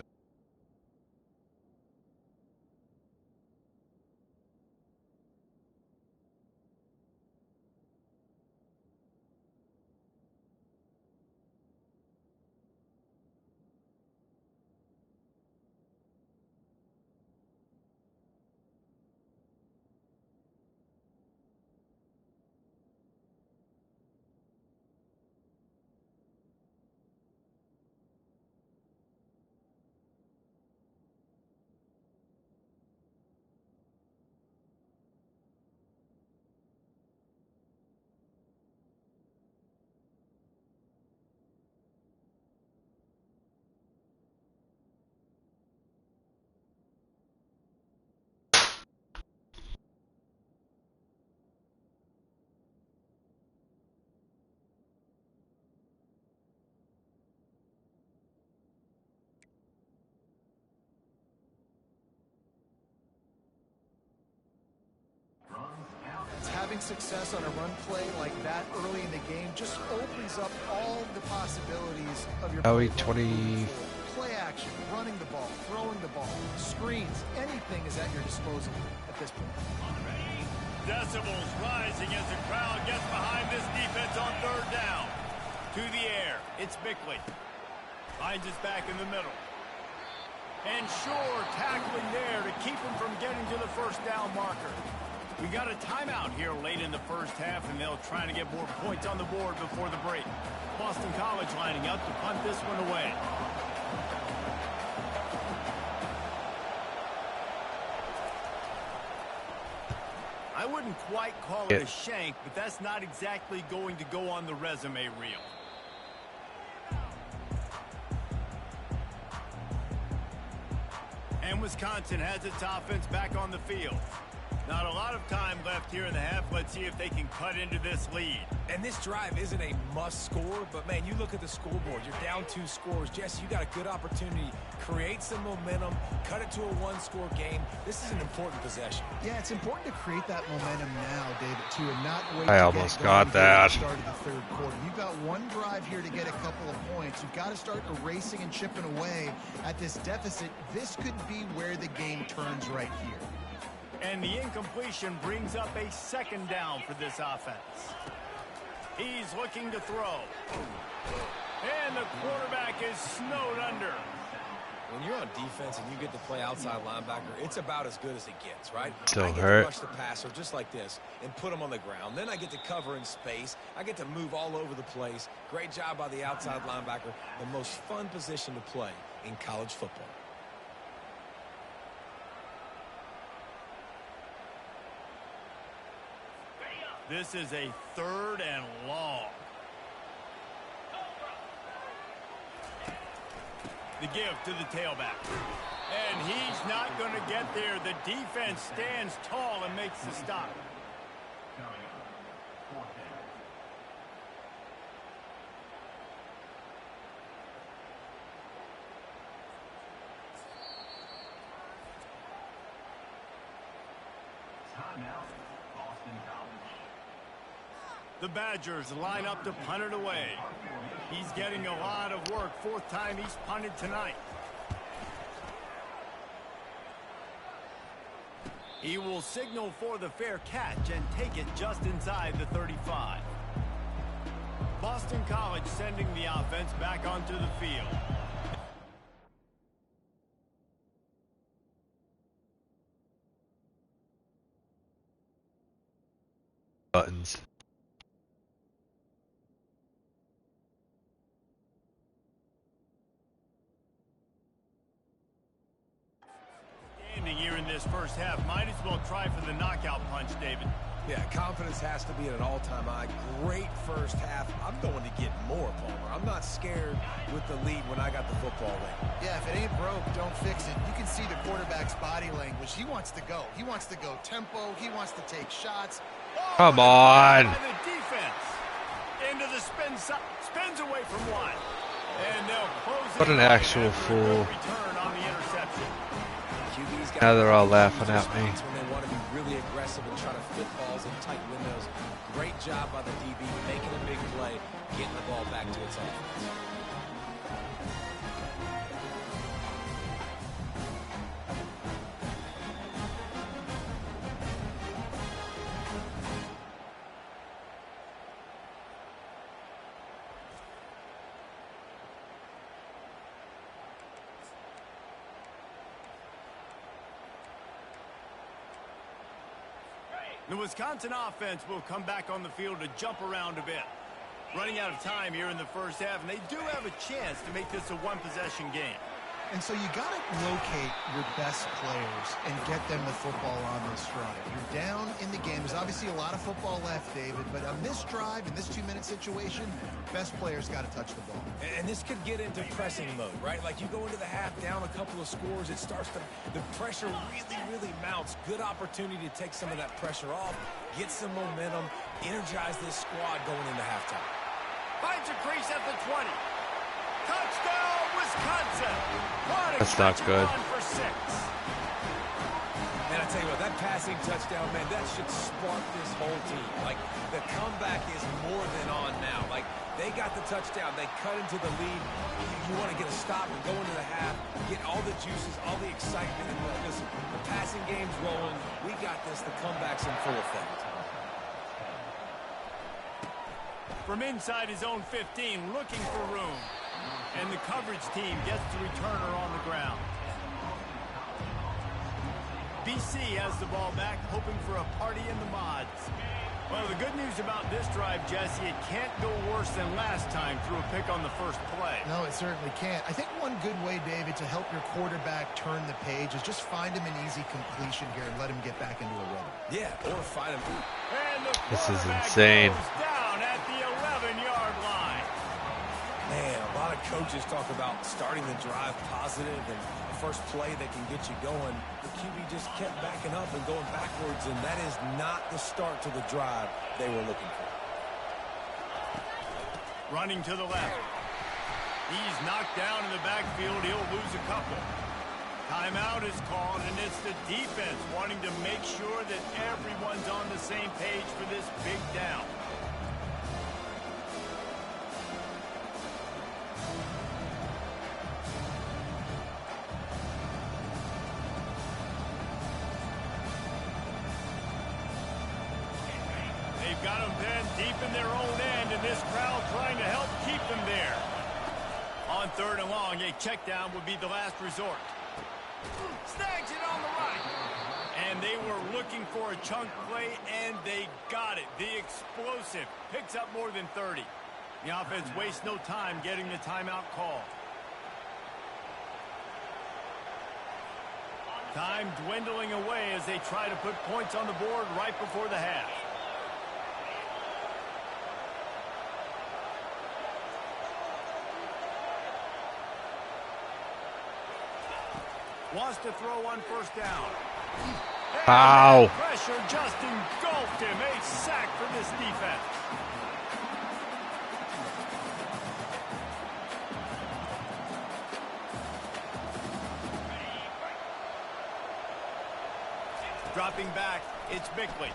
having success on a run play like that early in the game just opens up all the possibilities of your Howie 20. play action, running the ball, throwing the ball, screens, anything is at your disposal at this point. Decibels rising as the crowd gets behind this defense on third down. To the air, it's Bickley. Finds his back in the middle. And Shore tackling there to keep him from getting to the first down marker. We got a timeout here late in the first half, and they'll try to get more points on the board before the break. Boston College lining up to punt this one away. I wouldn't quite call it a shank, but that's not exactly going to go on the resume reel. And Wisconsin has its offense back on the field. Not a lot of time left here in the half. Let's see if they can cut into this lead. And this drive isn't a must score, but man, you look at the scoreboard. You're down 2 scores. Jesse, you got a good opportunity. Create some momentum. Cut it to a 1-score game. This is an important possession. Yeah, it's important to create that momentum now, David, too, and not wait I to almost get got going that. at the start of the third quarter. You've got one drive here to get a couple of points. You've got to start erasing and chipping away at this deficit. This could be where the game turns right here. And the incompletion brings up a second down for this offense. He's looking to throw. And the quarterback is snowed under. When you're on defense and you get to play outside linebacker, it's about as good as it gets, right? Still I get hurt. to rush the passer just like this and put him on the ground. Then I get to cover in space. I get to move all over the place. Great job by the outside linebacker. The most fun position to play in college football. This is a 3rd and long. The give to the tailback. And he's not going to get there. The defense stands tall and makes the stop. The Badgers line up to punt it away. He's getting a lot of work. 4th time he's punted tonight. He will signal for the fair catch and take it just inside the 35. Boston College sending the offense back onto the field. Buttons. Here in this first half, might as well try for the knockout punch, David. Yeah, confidence has to be at an all-time high. Great first half. I'm going to get more, Palmer. I'm not scared with the lead when I got the football late. Yeah, if it ain't broke, don't fix it. You can see the quarterback's body language. He wants to go. He wants to go tempo. He wants to take shots. Come on. By the defense. Into the spins away from one. And they'll close it. What an actual fool. Return on the interception. Now they're all laughing at me. When they want to be really aggressive and try to fit balls in tight windows. Great job by the DB, making a big play, getting the ball back to its offense. The Wisconsin offense will come back on the field to jump around a bit. Running out of time here in the first half, and they do have a chance to make this a one-possession game. And so you got to locate your best players and get them the football on this drive. You're down in the game. There's obviously a lot of football left, David, but on this drive, in this 2-minute situation, best players got to touch the ball. And this could get into pressing mode, right? Like you go into the half down a couple of scores, it starts to, the pressure really mounts. Good opportunity to take some of that pressure off, get some momentum, energize this squad going into halftime. Finds a crease at the 20. Touchdown, Wisconsin! That's not good. For 6. And I tell you what, that pass passing touchdown, man, that should spark this whole team. Like, the comeback is more than on now. Like, they got the touchdown. They cut into the lead. You want to get a stop and go into the half, get all the juices, all the excitement. And listen, the passing game's rolling. We got this. The comeback's in full effect. From inside his own 15, looking for room. And the coverage team gets the returner on the ground. BC has the ball back, hoping for a party in the mods. Well, the good news about this drive, Jesse, it can't go worse than last time through a pick on the first play. No, it certainly can't. I think one good way, David, to help your quarterback turn the page is just find him an easy completion here and let him get back into a rhythm. Yeah, or find him. And the This is quarterback insane. goes down at the 11-yard line. Man, a lot of coaches talk about starting the drive positive and the first play that can get you going. The QB just kept backing up and going backwards, and that is not the start to the drive they were looking for. Running to the left. He's knocked down in the backfield. He'll lose a couple. Timeout is called, and it's the defense wanting to make sure that everyone's on the same page for this big down. They've got them then deep in their own end, and this crowd trying to help keep them there. On 3rd and long, a check down would be the last resort. Snags it on the right. And they were looking for a chunk play, and they got it. The explosive picks up more than 30. The offense wastes no time getting the timeout call. Time dwindling away as they try to put points on the board right before the half. Wants to throw on 1st down. Ow. Pressure just engulfed him. A sack for this defense. Dropping back, it's Bickley.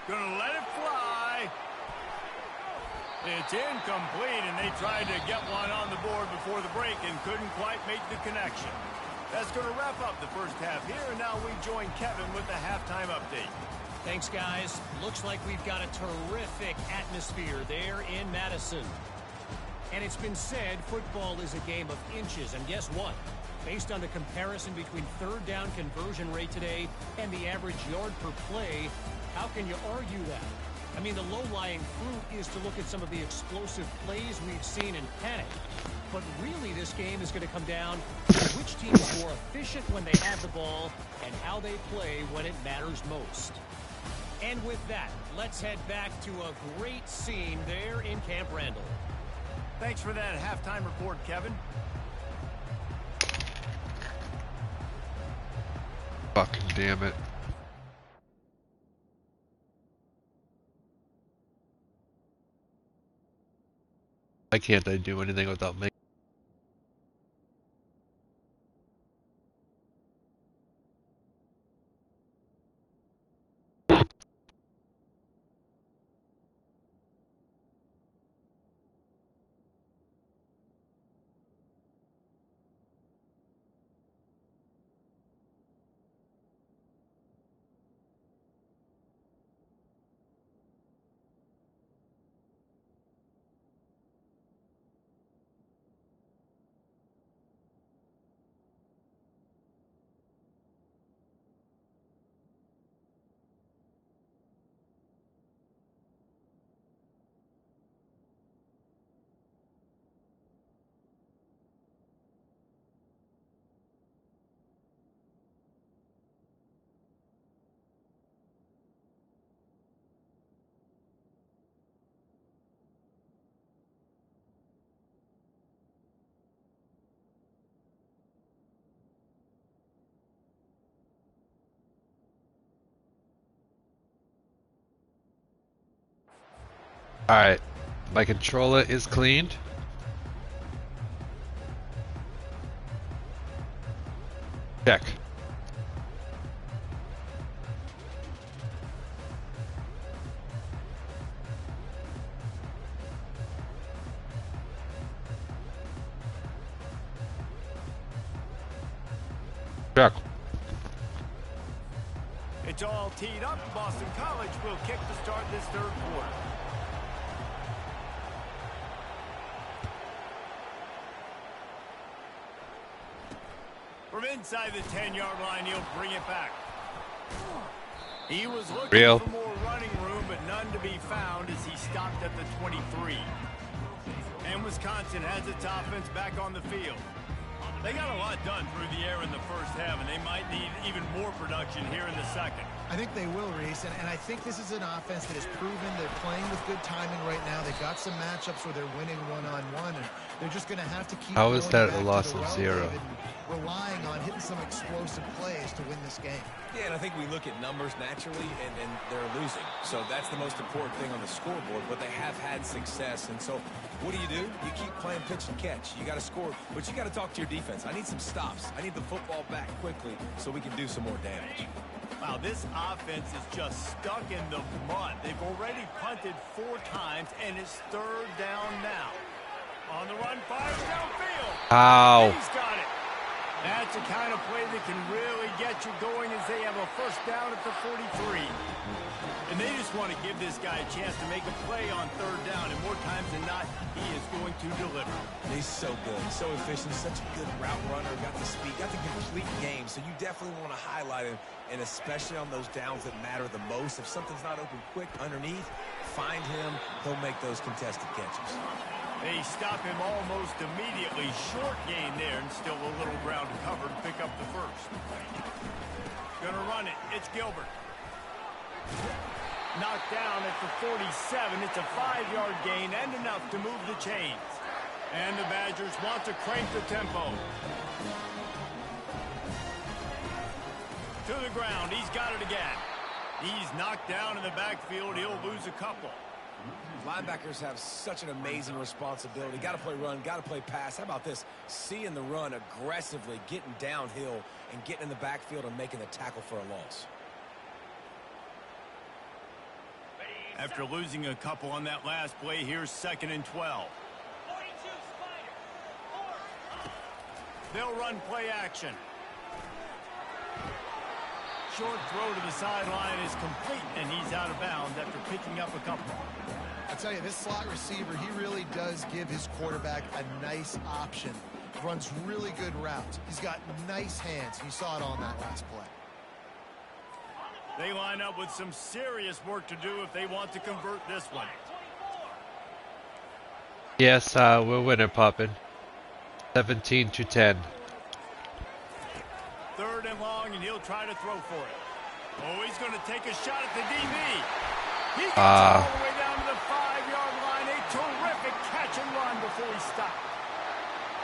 Gonna let it fly. It's incomplete, and they tried to get one on the board before the break and couldn't quite make the connection. That's going to wrap up the first half here, and now we join Kevin with the halftime update. Thanks, guys. Looks like we've got a terrific atmosphere there in Madison. And it's been said football is a game of inches, and guess what? Based on the comparison between 3rd down conversion rate today and the average yard per play, how can you argue that? I mean, the low-lying fruit is to look at some of the explosive plays we've seen in panic. But really, this game is going to come down to which team is more efficient when they have the ball and how they play when it matters most. And with that, let's head back to a great scene there in Camp Randall. Thanks for that halftime report, Kevin. Fucking damn it. Why can't I do anything without making? Alright, my controller is cleaned. Check. Check. It's all teed up. Boston College will kick to start this third quarter. From inside the 10-yard line, he'll bring it back. He was looking for more running room, but none to be found as he stopped at the 23. And Wisconsin has its offense back on the field. They got a lot done through the air in the first half, and they might need even more production here in the second. I think they will, Reese, and I think this is an offense that has proven they're playing with good timing right now. They've got some matchups where they're winning one-on-one, and they're just going to have to keep How is that back a loss to the of well 0? Relying on hitting some explosive plays to win this game. Yeah, and I think we look at numbers naturally, and they're losing. So that's the most important thing on the scoreboard, but they have had success. And so what do? You keep playing pitch and catch. You got to score, but you got to talk to your defense. I need some stops. I need the football back quickly so we can do some more damage. Wow, this offense is just stuck in the mud. They've already punted 4 times, and it's third down now. On the run, fires downfield. Ow. He's got it. That's the kind of play that can really get you going as they have a first down at the 43. And they just want to give this guy a chance to make a play on third down, and more times than not, he is going to deliver. He's so good, so efficient, such a good route runner, got the speed, got the complete game, so you definitely want to highlight him, and especially on those downs that matter the most. If something's not open quick underneath, find him, he'll make those contested catches. They stop him almost immediately. Short gain there, and still a little ground to cover to pick up the first. Gonna run it. It's Gilbert. Knocked down at the 47. It's a 5-yard gain and enough to move the chains. And the Badgers want to crank the tempo. To the ground. He's got it again. He's knocked down in the backfield. He'll lose a couple. Linebackers have such an amazing responsibility. Got to play run, got to play pass. How about this? Seeing the run aggressively, getting downhill, and getting in the backfield and making the tackle for a loss. After losing a couple on that last play, here's 2nd and 12. They'll run play action. Short throw to the sideline is complete, and he's out of bounds after picking up a couple. I tell you, this slot receiver, he really does give his quarterback a nice option. Runs really good routes. He's got nice hands. You saw it on that last play. They line up with some serious work to do if they want to convert this one. Yes, we're winning, Poppin. 17-10. 3rd and long, and he'll try to throw for it. Oh, he's going to take a shot at the DB. He gets all the way down to the 5-yard line. A terrific catch and run before he stopped.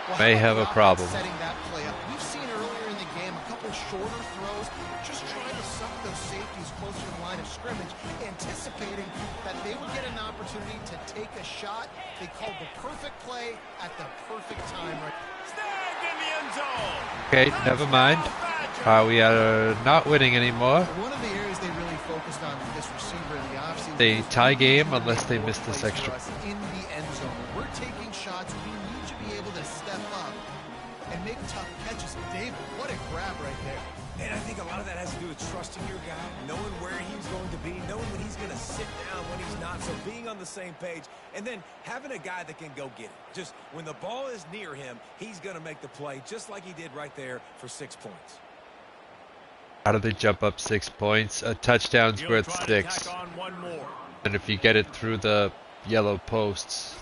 Well, may have a problem. Setting that play up. We've seen earlier in the game a couple shorter throws, just trying to suck those safeties closer to the line of scrimmage, anticipating that they would get an opportunity to take a shot. They called the perfect play at the perfect time. Snagged in the end zone. Okay, never mind. We are not winning anymore. One of the areas they really focused on with this receiver in the offseason. They tie game unless they miss this extra. In the end zone, we're taking shots. We need to be able to step up and make tough catches. David, what a grab right there. And I think a lot of that has to do with trusting your guy, knowing where he's going to be, knowing when he's going to sit down, when he's not. So being on the same page, and then having a guy that can go get it. Just when the ball is near him, he's going to make the play, just like he did right there for 6 points. How do they jump up 6 points? A touchdown's worth 6. And if you get it through the yellow posts,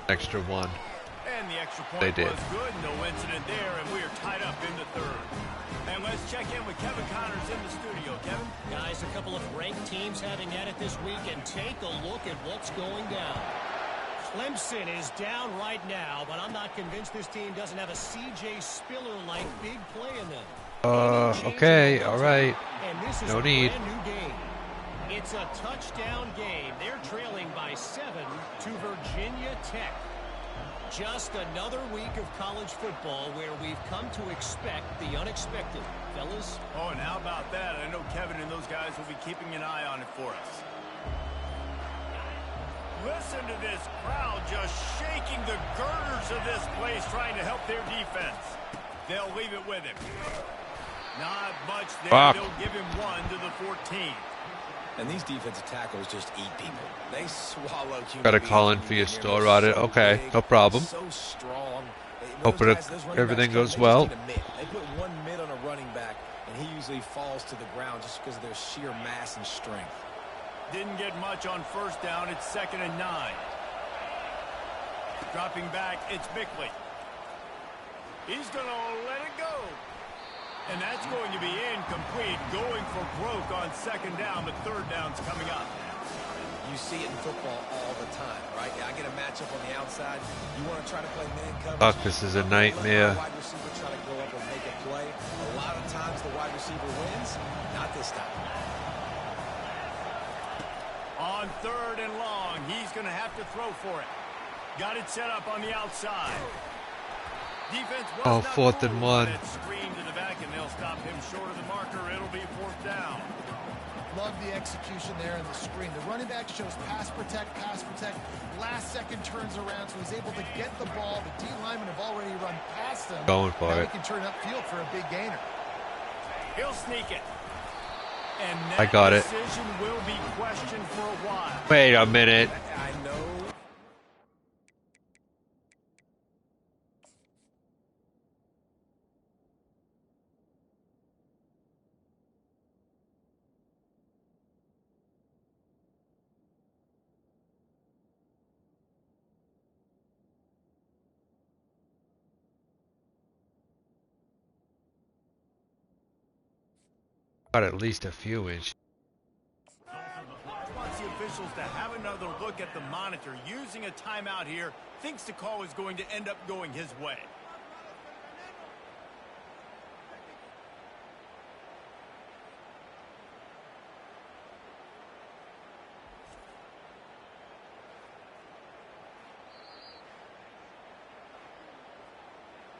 extra 1. And the extra point they did. Was good. No incident there, and we are tied up in the 3rd. And let's check in with Kevin Connors in the studio. Kevin? Guys, a couple of ranked teams having at it this week, and take a look at what's going down. Clemson is down right now, but I'm not convinced this team doesn't have a C.J. Spiller-like big play in them. Okay, all right. And this is no a need. Brand new game. It's a touchdown game. They're trailing by 7 to Virginia Tech. Just another week of college football where we've come to expect the unexpected. Fellas? Oh, and how about that? I know Kevin and those guys will be keeping an eye on it for us. Listen to this crowd just shaking the girders of this place, trying to help their defense. They'll leave it with him. Not much there. Fuck. They'll give him one to the 14. And these defensive tackles just eat people. They swallow human Gotta beings call in when for you your get near store them. audit. So Okay, big, no problem. So strong. Hoping Those running everything backs goes come, well. They just need a mid. They put one mid on a running back, and he usually falls to the ground just because of their sheer mass and strength. Didn't get much on first down. It's 2nd and 9. Dropping back, it's Bickley. He's going to let it go. And that's going to be incomplete. Going for broke on 2nd down, but 3rd down's coming up. You see it in football all the time, right? I get a matchup on the outside. You want to try to play man coverage. Fuck, this is a nightmare. Wide receiver try to go up and make a play. A lot of times the wide receiver wins. Not this time. On 3rd and long, he's going to have to throw for it. Got it set up on the outside. Defense was not 4th and 1. that screen to the back, and they'll stop him short of the marker. It'll be 4th down. Love the execution there in the screen. The running back shows pass protect. Last second turns around, so he's able to get the ball. The D linemen have already run past him. Going for now it. he can turn upfield for a big gainer. He'll sneak it. And I got it. decision will be questioned for a while. Wait a minute. I know. Got at least a few inches. Wants the officials to have another look at the monitor. Using a timeout here, thinks the call is going to end up going his way.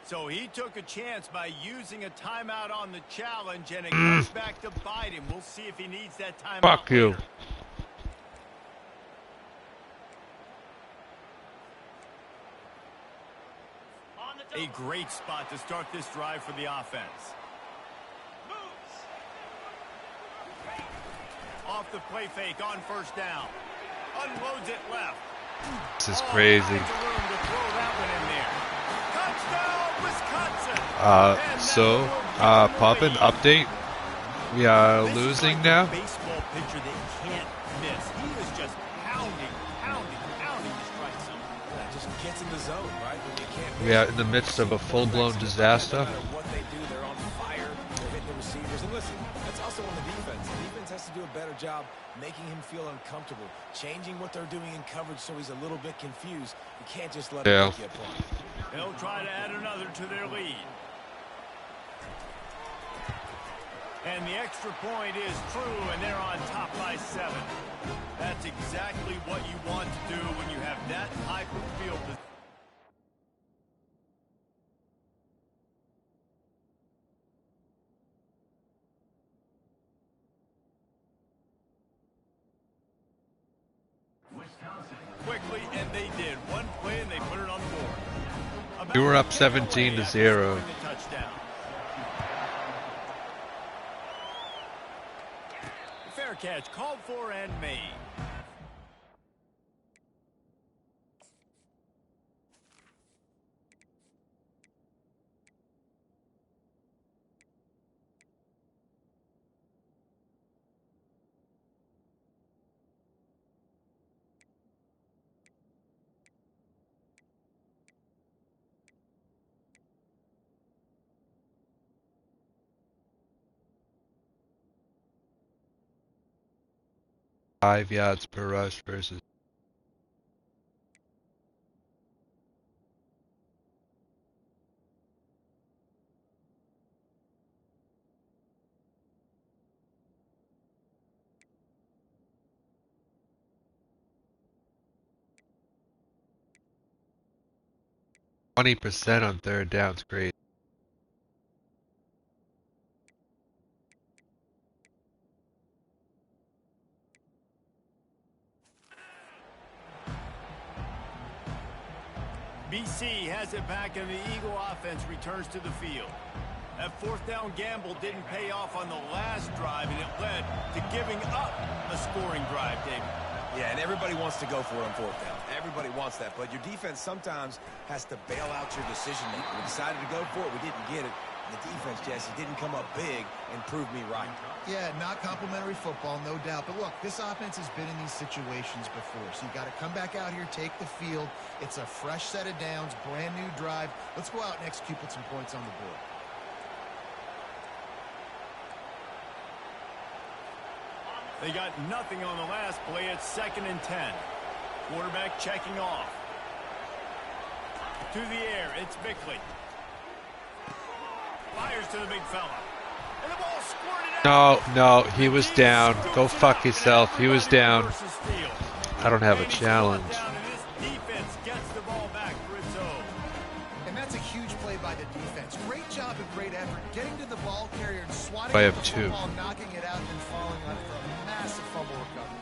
So he took a chance by using a timeout on the challenge, and it comes back to bite him. We'll see if he needs that timeout. Fuck you. later. A great spot to start this drive for the offense. Off the play fake on 1st down. Unloads it left. This is crazy. All kinds of room to throw that one in there. Poppin' update. We are losing now. Baseball pitcher that can't miss. He is just pounding to strike zone. That just gets in the zone, right? When you can't We are in the midst of a full-blown disaster. No matter what they do, they're on fire. They're hitting the receivers. And listen, that's also on the defense. The defense has to do a better job making him feel uncomfortable, changing what they're doing in coverage so he's a little bit confused. You can't just let him get you a point. They'll try to add another to their lead. And the extra point is true, and they're on top by 7. That's exactly what you want to do when you have that type of field position. Quickly, and they did. One play, and they put it on the board. We were up 17-0. Touchdown. Fair catch, called for and made. Five yards per rush versus. %20 on 3rd down's great. BC has it back, and the Eagle offense returns to the field. That fourth down gamble didn't pay off on the last drive, and it led to giving up a scoring drive, David. Yeah, and everybody wants to go for it on fourth down. Everybody wants that, but your defense sometimes has to bail out your decision making. We decided to go for it. We didn't get it. And the defense, Jesse, didn't come up big and prove me right. Yeah, not complimentary football, no doubt. But look, this offense has been in these situations before. So you got to come back out here, take the field. It's a fresh set of downs, brand new drive. Let's go out and execute, put some points on the board. They got nothing on the last play. It's 2nd and 10. Quarterback checking off. To the air, it's Bickley. Fires to the big fella. And the ball squirted out. No, he was down. Go fuck yourself. He was down. I don't have a challenge. Defense gets the ball back for its own. And that's a huge play by the defense. Great job and great effort getting to the ball carrier and swatting I the have two. football, knocking it out, and falling on it for a massive fumble recovery.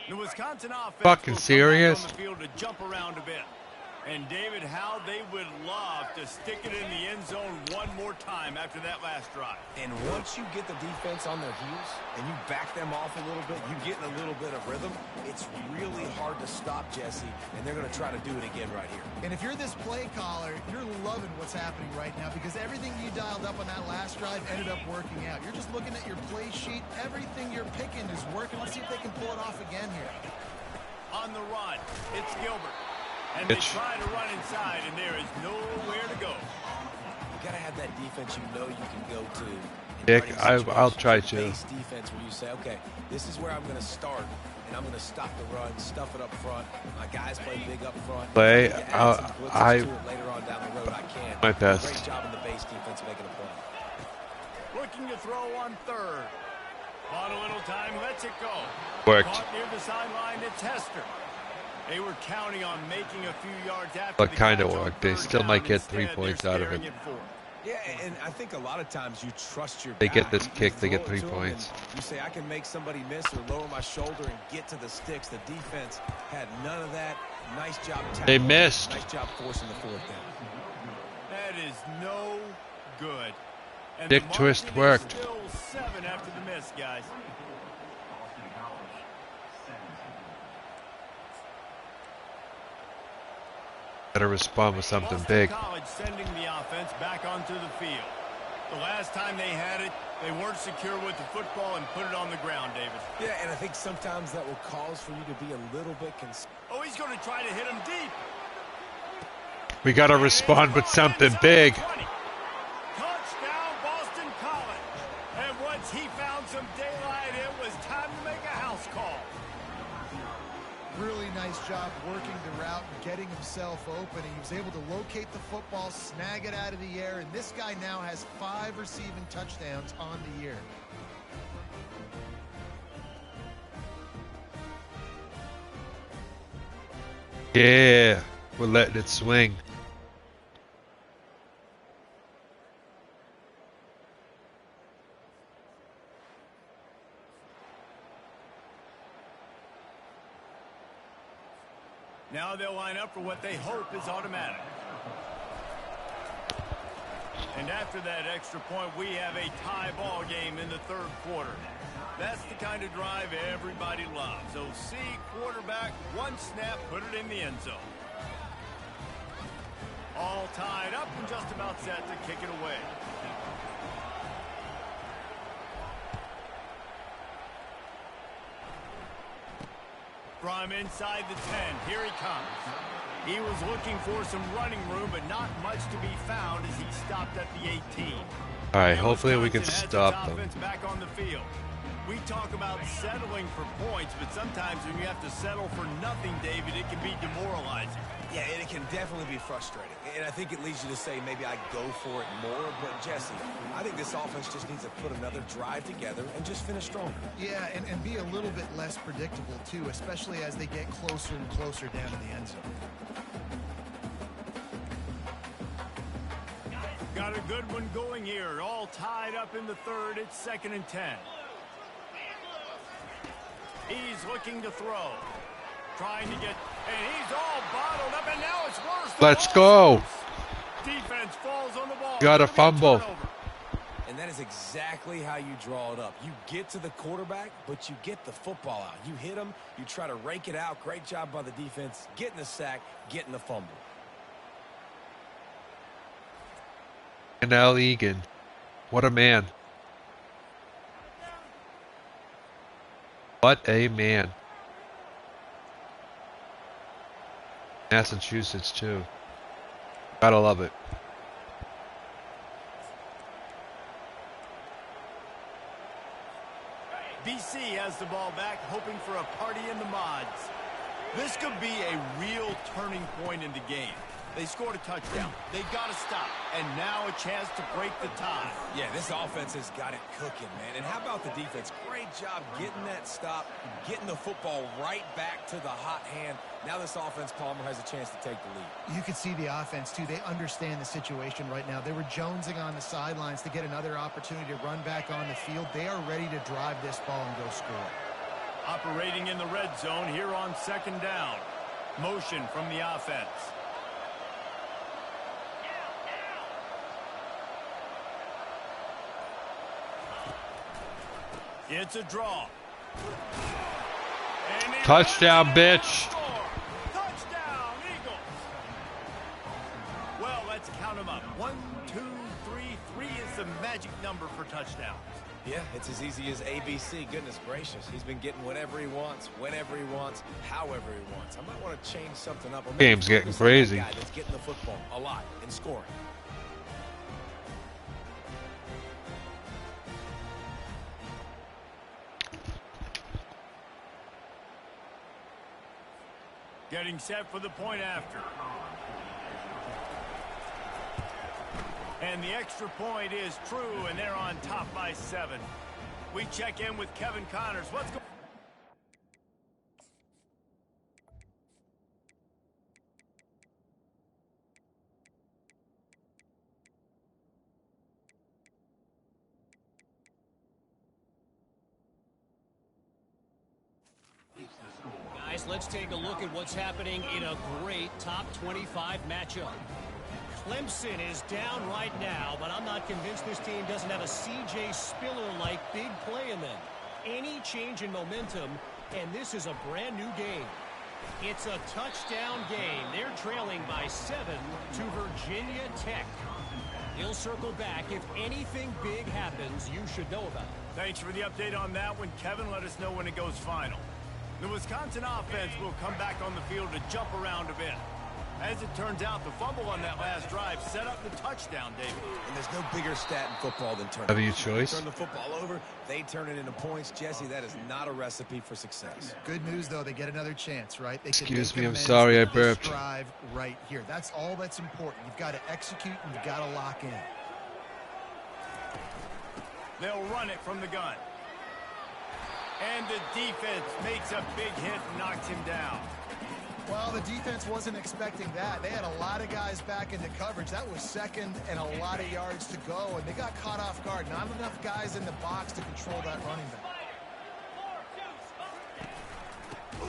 The Wisconsin offense Fucking will come serious? back on the field to jump around a bit. And David, how they would love to stick it in the end zone one more time after that last drive. And once you get the defense on their heels and you back them off a little bit, you get in a little bit of rhythm, it's really hard to stop, Jesse, and they're going to try to do it again right here. And if you're this play caller, you're loving what's happening right now because everything you dialed up on that last drive ended up working out. You're just looking at your play sheet. Everything you're picking is working. Let's see if they can pull it off again here. On the run, it's Gilbert. And they try to run inside, and there is nowhere to go. You got to have that defense you know you can go to. Dick, I'll try to. Base defense where you say, okay, this is where I'm going to start, and I'm going to stop the run, stuff it up front. My guys play big up front. Play, later on down the road, I can. My best. Great job in the base defense making a play. Looking to throw on third. On a little time, lets it go. Worked. Caught near the sideline, it's Hester. They were counting on making a few yards after But the kind of catch on worked. They third still down. might get 3 Instead, points they're out of it. staring at 4. Yeah, and I think a lot of times you trust your They guy. get this You kick, they throw get it 3 to 'em points. and you say, I can make somebody miss or lower my shoulder and get to the sticks. The defense had none of that. Nice job tackling. They missed. Nice job forcing the fourth down. That is no good. And Dick the twist margin is worked. Still 7 after the miss, guys. Better respond with something big. College sending the offense back onto the field. The last time they had it, they weren't secure with the football and put it on the ground, David. Yeah, and I think sometimes that will cause for you to be a little bit concerned. Oh, he's going to try to hit him deep. We got to respond with something big. Touchdown, Boston College. And once he found some daylight, it was time to make a house call. Really nice job working the route and getting himself open. He was able to locate the football, snag it out of the air, and this guy now has 5 receiving touchdowns on the year. Yeah, we're letting it swing. Now they'll line up for what they hope is automatic. And after that extra point, we have a tie ball game in the third quarter. That's the kind of drive everybody loves. So see quarterback, one snap, put it in the end zone. All tied up and just about set to kick it away. From inside the 10, here he comes. He was looking for some running room, but not much to be found as he stopped at the 18. All right, hopefully we can Wisconsin has stop its them. offense back on the field. We talk about settling for points, but sometimes when you have to settle for nothing, David, it can be demoralizing. Yeah, and it can definitely be frustrating. And I think it leads you to say maybe I go for it more. But, Jesse, I think this offense just needs to put another drive together and just finish stronger. Yeah, and be a little bit less predictable, too, especially as they get closer and closer down to the end zone. Got a good one going here. All tied up in the third. It's 2nd and 10. He's looking to throw. Trying to get, and he's all bottled up, and now it's worse. Let's go. Defense falls on the ball. Got a fumble. And that is exactly how you draw it up. You get to the quarterback, but you get the football out. You hit him, you try to rake it out. Great job by the defense, getting the sack, getting the fumble. And Al Egan. What a man. What a man. Massachusetts, too. Gotta love it. BC has the ball back, hoping for a party in the mods. This could be a real turning point in the game. They scored a touchdown. They got to stop. And now a chance to break the tie. Yeah, this offense has got it cooking, man. And how about the defense? Great job getting that stop, getting the football right back to the hot hand. Now this offense, Palmer, has a chance to take the lead. You can see the offense, too. They understand the situation right now. They were jonesing on the sidelines to get another opportunity to run back on the field. They are ready to drive this ball and go score. Operating in the red zone here on 2nd down. Motion from the offense. It's a draw. Touchdown, bitch. Touchdown, Eagles. Well, let's count them up. 1, 2, 3. 3 is the magic number for touchdowns. Yeah, it's as easy as ABC. Goodness gracious. He's been getting whatever he wants, whenever he wants, however he wants. I might want to change something up. Game's getting crazy. Guy that's getting the football a lot and scoring. Getting set for the point after. And the extra point is true, and they're on top by 7. We check in with Kevin Connors. What's going on? Guys, let's take a look at what's happening in a great top 25 matchup. Clemson is down right now, but I'm not convinced this team doesn't have a C.J. Spiller-like big play in them. Any change in momentum, and this is a brand new game. It's a touchdown game. They're trailing by 7 to Virginia Tech. He'll circle back. If anything big happens, you should know about it. Thanks for the update on that one, Kevin. Let us know when it goes final. The Wisconsin offense will come back on the field to jump around a bit. As it turns out, the fumble on that last drive set up the touchdown, David. And there's no bigger stat in football than turn. Have you choice? Turn the football over, they turn it into points. Jesse, that is not a recipe for success. Good news, though, they get another chance, right? They Excuse me, I'm sorry I burped. Drive right here. That's all that's important. You've got to execute and you've got to lock in. They'll run it from the gun. And the defense makes a big hit and knocks him down. Well, the defense wasn't expecting that. They had a lot of guys back into coverage. That was second and a lot of yards to go, and they got caught off guard. Not enough guys in the box to control that running back.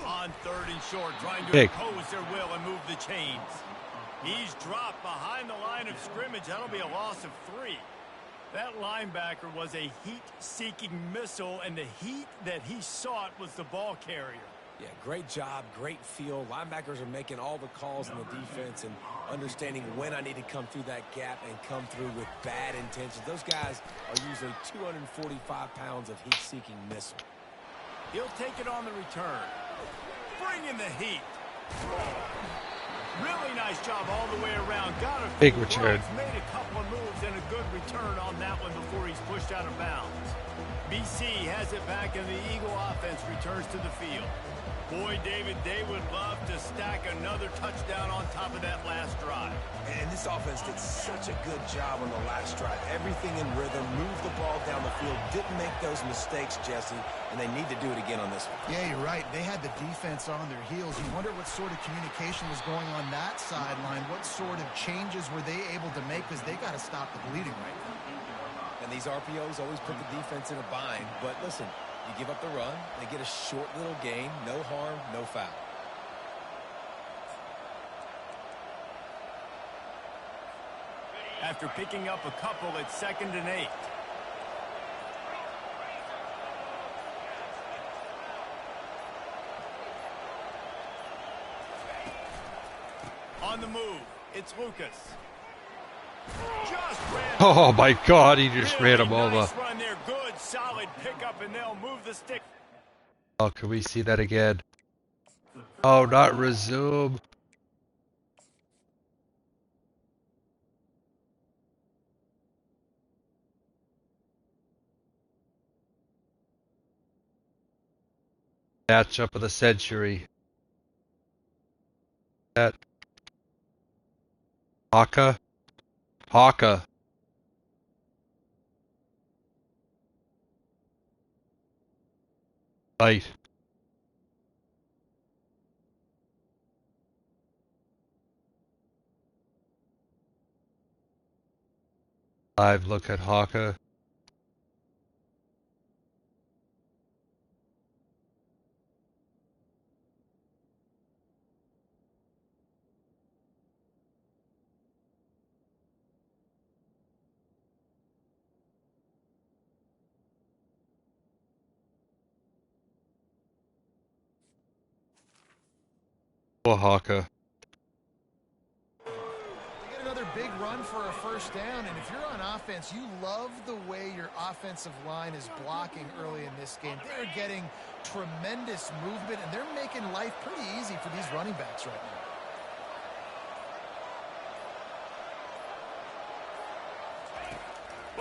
On 3rd and short, trying to impose their will and move the chains. He's dropped behind the line of scrimmage. That'll be a loss of 3. That linebacker was a heat-seeking missile, and the heat that he sought was the ball carrier. Yeah, great job, great feel. Linebackers are making all the calls in the defense and understanding when I need to come through that gap and come through with bad intentions. Those guys are usually 245 pounds of heat-seeking missile. He'll take it on the return. Bring in the heat. Really nice job all the way around. Got a Big few return. blocks, made a couple of moves, and a good return on that one before he's pushed out of bounds. BC has it back, and the Eagle offense returns to the field. Boy, David, they would love to stack another touchdown on top of that last drive. And this offense did such a good job on the last drive. Everything in rhythm, moved the ball down the field, didn't make those mistakes, Jesse, and they need to do it again on this one. Yeah, you're right. They had the defense on their heels. You wonder what sort of communication was going on that sideline. What sort of changes were they able to make, because they got to stop the bleeding right now. And these RPOs always put the defense in a bind. But listen, you give up the run, they get a short little gain, no harm, no foul. After picking up a couple, it's 2nd and 8. On the move, it's Lucas. Just ran. Oh my God, he just Really ran him over. nice run there. Good, solid pickup, and they'll move the stick. Oh, can we see that again? Oh, not resume. Matchup of the century. That Haka. Haka. Right. Live look at Haka. Poor Haka. They get another big run for a first down, and if you're on offense, you love the way your offensive line is blocking early in this game. They're getting tremendous movement, and they're making life pretty easy for these running backs right now.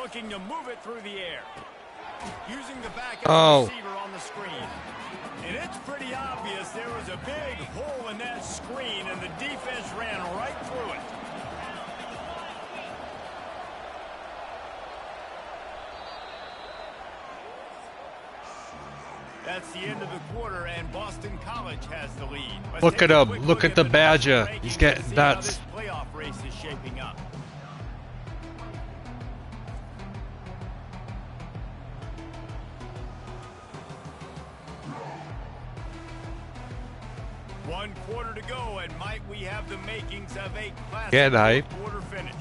Looking to move it through the air. Using the back as Oh. a receiver on the screen. And it's pretty obvious there was a big hole in that screen, and the defense ran right through it. That's the end of the quarter, and Boston College has the lead. Let's Look take at a him. quick Look at the the Badger. rankings He's to getting see how nuts. this playoff race is shaping up. One quarter to go, and might we have the makings of a classic Get hype. quarter finish.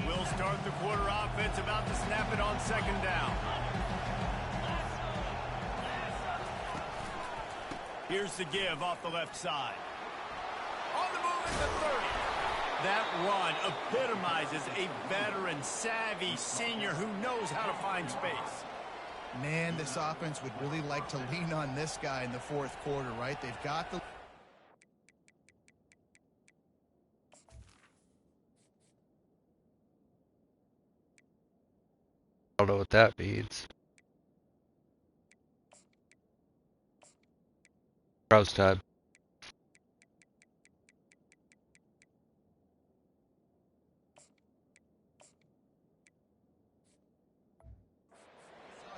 We'll start the quarter offense, about to snap it on 2nd down. Here's the give off the left side. On the move at the 30. That run epitomizes a veteran, savvy senior who knows how to find space. Man, this offense would really like to lean on this guy in the fourth quarter, right? They've got the... I don't know what that means. Browse time.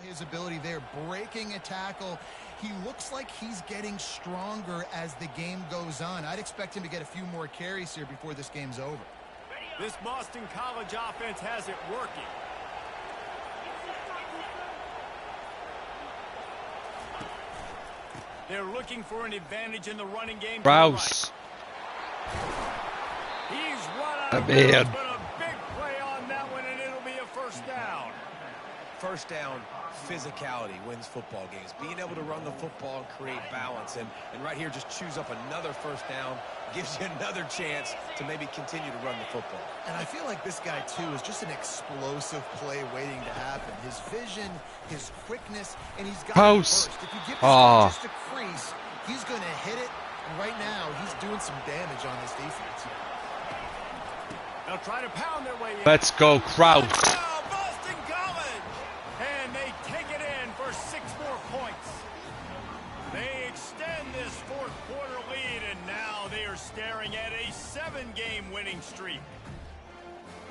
His ability there, breaking a tackle. He looks like he's getting stronger as the game goes on. I'd expect him to get a few more carries here before this game's over. This Boston College offense has it working. They're looking for an advantage in the running game. Rouse. He's run out A of man. bounds, but a big play on that one, and it'll be a first down. First down, physicality wins football games. Being able to run the football and create balance. And right here, just choose up another first down. Gives you another chance to maybe continue to run the football. And I feel like this guy, too, is just an explosive play waiting to happen. His vision, his quickness, and he's got Post. it first. If you give this guy just a crease, he's going to hit it. And right now, he's doing some damage on this defense. They'll try to pound their way in. Let's go, Kraus. Boston College! And they take it in for 6 more points. They extend this fourth quarter lead, and now they are staring at a 7-game winning streak.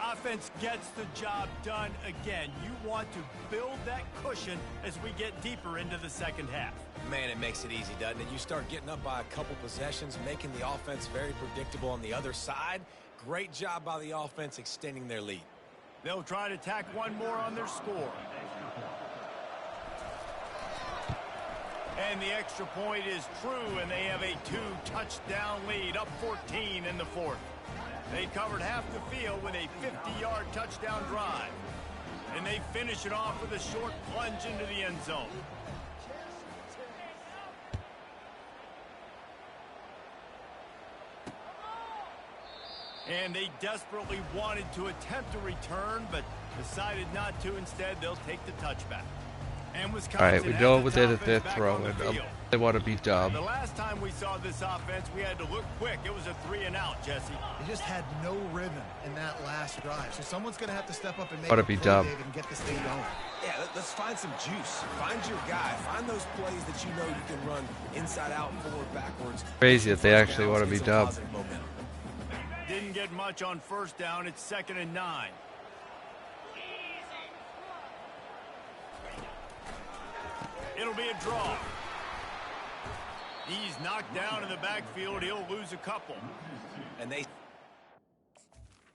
Offense gets the job done again. You want to build that cushion as we get deeper into the second half. Man, it makes it easy, doesn't it? You start getting up by a couple possessions, making the offense very predictable on the other side. Great job by the offense extending their lead. They'll try to tack one more on their score. And the extra point is true, and they have a 2-touchdown lead, up 14 in the fourth. They covered half the field with a 50-yard touchdown drive. And they finish it off with a short plunge into the end zone. And they desperately wanted to attempt a return, but decided not to. Instead, they'll take the touchback. And Wisconsin, All right, we know what they did their throw, and they want to be dumb. The last time we saw this offense, we had to look quick. It was a 3-and-out, Jesse. They just had no rhythm in that last drive. So someone's going to have to step up and make Want a to be play, dumb. David, and get this thing going. Yeah, let's find some juice. Find your guy. Find those plays that you know you can run inside out, forward, backwards. Crazy that they actually want to be dumb. Didn't get much on first down. It's 2nd and 9. It'll be a draw. He's knocked down in the backfield. He'll lose a couple. And they...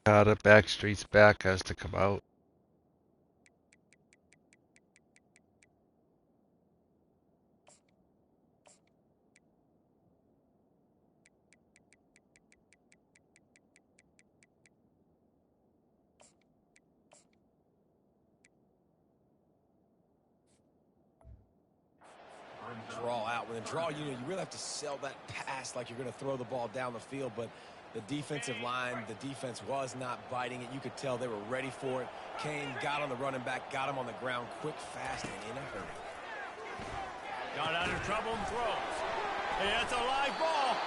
The Backstreet's back has to come out. Draw out. With a draw, you really have to sell that pass like you're going to throw the ball down the field, but the defensive line, the defense was not biting it. You could tell they were ready for it. Kane got on the running back, got him on the ground quick, fast, and in a hurry. Got out of trouble and throws. Hey, that's a live ball.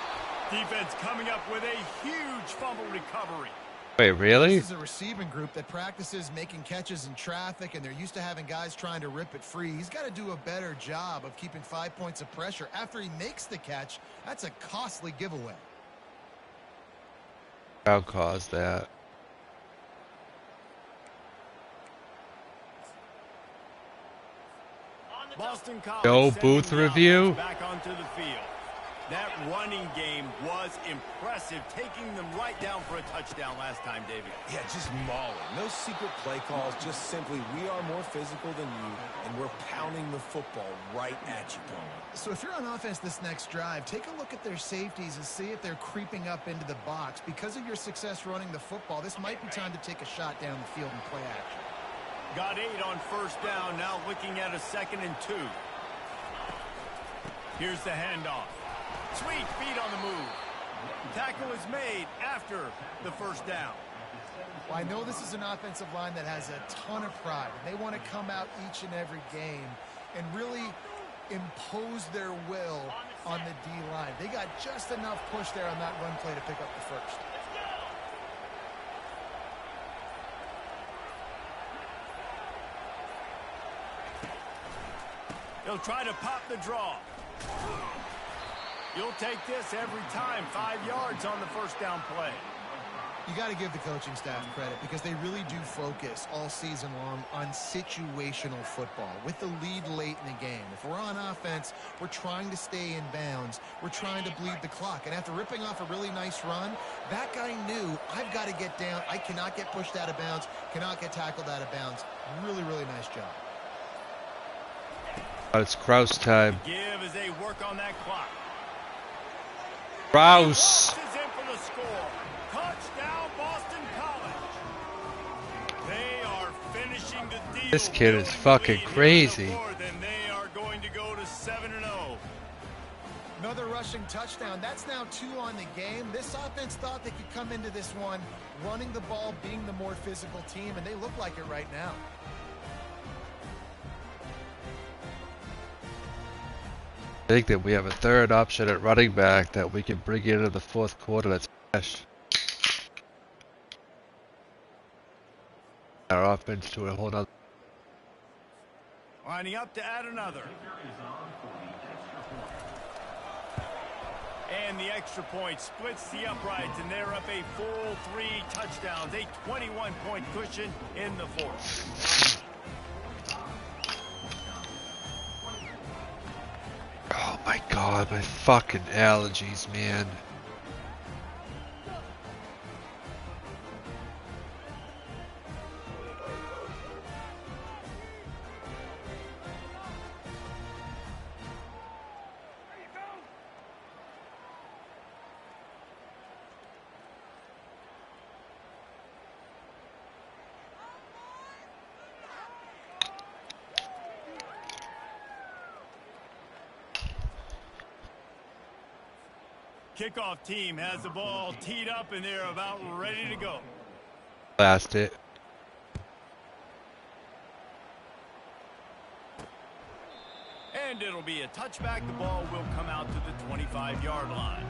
Defense coming up with a huge fumble recovery. Wait, really? This is a receiving group that practices making catches in traffic, and they're used to having guys trying to rip it free. He's got to do a better job of keeping 5 points of pressure after he makes the catch. That's a costly giveaway. How caused that? Boston College No booth review? back onto the field. That running game was impressive, taking them right down for a touchdown last time, David. Yeah, just mauling. No secret play calls, just simply we are more physical than you, and we're pounding the football right at you, Paul. So if you're on offense this next drive, take a look at their safeties and see if they're creeping up into the box. Because of your success running the football, this might be time to take a shot down the field and play action. Got 8 on first down, now looking at a 2nd and 2. Here's the handoff. Sweet feet on the move. Tackle is made after the first down. Well, I know this is an offensive line that has a ton of pride. They want to come out each and every game and really impose their will on the D-line. They got just enough push there on that run play to pick up the first. They'll try to pop the draw. You'll take this every time. 5 yards on the first down play. You got to give the coaching staff credit because they really do focus all season long on situational football with the lead late in the game. If we're on offense, we're trying to stay in bounds. We're trying to bleed the clock. And after ripping off a really nice run, that guy knew, I've got to get down. I cannot get pushed out of bounds, cannot get tackled out of bounds. Really, really nice job. It's Kraus time. Give as they work on that clock. Kraus! Is in for the score. Touchdown, Boston College. They are finishing the deal This kid is fucking crazy. Then they are going to go to 7-0. Another rushing touchdown. That's now 2 on the game. This offense thought they could come into this one running the ball, being the more physical team, and they look like it right now. I think that we have a third option at running back that we can bring into the fourth quarter that's fresh. Our offense to a whole nother. Lining up to add another. And the extra point splits the uprights, and they're up a full 3 touchdowns, a 21-point cushion in the fourth. Oh my god, my fucking allergies, man. Kickoff team has the ball teed up, and they're about ready to go. Blast it. And it'll be a touchback. The ball will come out to the 25-yard line.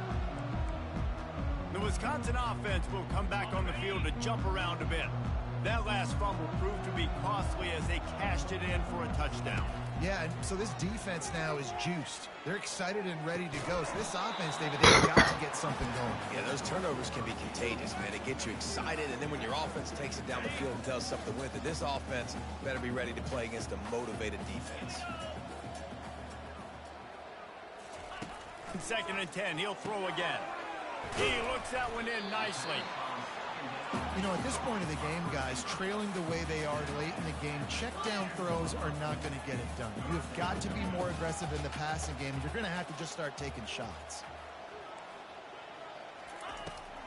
The Wisconsin offense will come back on the field to jump around a bit. That last fumble proved to be costly as they cashed it in for a touchdown. Yeah, and so this defense now is juiced. They're excited and ready to go. So this offense, David, they've got to get something going. Yeah, those turnovers can be contagious, man. It gets you excited, and then when your offense takes it down the field and does something with it, this offense better be ready to play against a motivated defense. 2nd and 10, he'll throw again. He looks that one in nicely. You know, at this point of the game, guys, trailing the way they are late in the game, check down throws are not going to get it done. You have got to be more aggressive in the passing game. You're going to have to just start taking shots.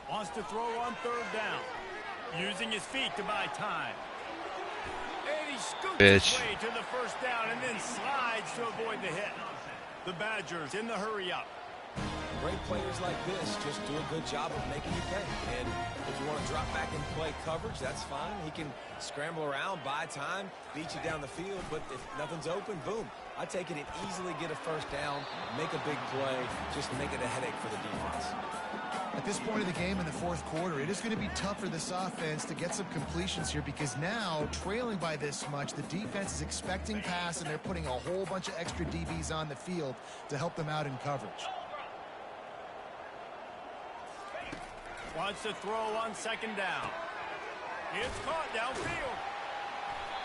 Wants to throw on 3rd down. Using his feet to buy time. And he scoots his way to the 1st down and then slides to avoid the hit. The Badgers in the hurry up. Great players like this just do a good job of making you pay. And if you want to drop back and play coverage, that's fine. He can scramble around, buy time, beat you down the field. But if nothing's open, boom. I take it and easily get a 1st down, make a big play, just make it a headache for the defense. At this point of the game in the 4th quarter, it is going to be tough for this offense to get some completions here because now, trailing by this much, the defense is expecting pass, and they're putting a whole bunch of extra DBs on the field to help them out in coverage. Wants to throw on 2nd down. It's caught downfield.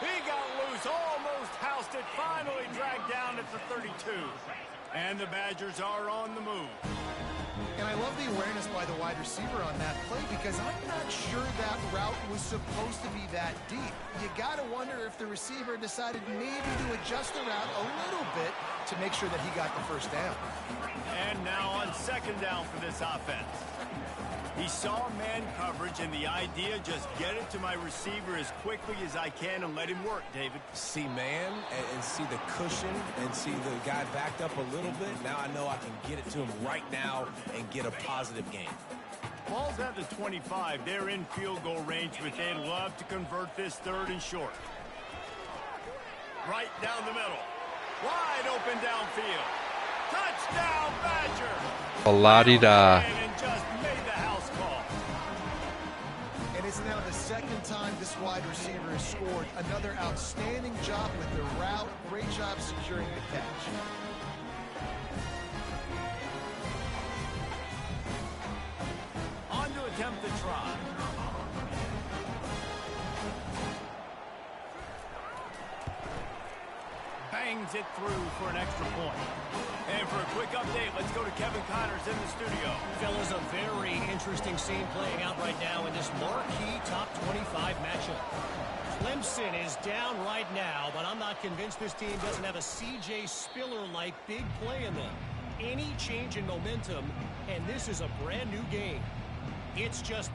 He got loose, almost housed it, finally dragged down at the 32. And the Badgers are on the move. And I love the awareness by the wide receiver on that play because I'm not sure that route was supposed to be that deep. You got to wonder if the receiver decided maybe to adjust the route a little bit to make sure that he got the 1st down. And now on 2nd down for this offense. He saw man coverage, and the idea, just get it to my receiver as quickly as I can and let him work, David. See man and see the cushion and see the guy backed up a little bit. Now I know I can get it to him right now and get a positive gain. Ball's at the 25. They're in field goal range, but they'd love to convert this 3rd and short. Right down the middle. Wide open downfield. Touchdown, Badger! La-di-da. And just made the house call. And it's now the 2nd time this wide receiver has scored. Another outstanding job with the route. Great job securing the catch. On to attempt the try. Bangs it through for an extra point. And for a quick update, let's go to Kevin Connors in the studio. Fellas, a very interesting scene playing out right now in this marquee top 25 matchup. Clemson is down right now, but I'm not convinced this team doesn't have a C.J. Spiller-like big play in them. Any change in momentum, and this is a brand new game. It's just...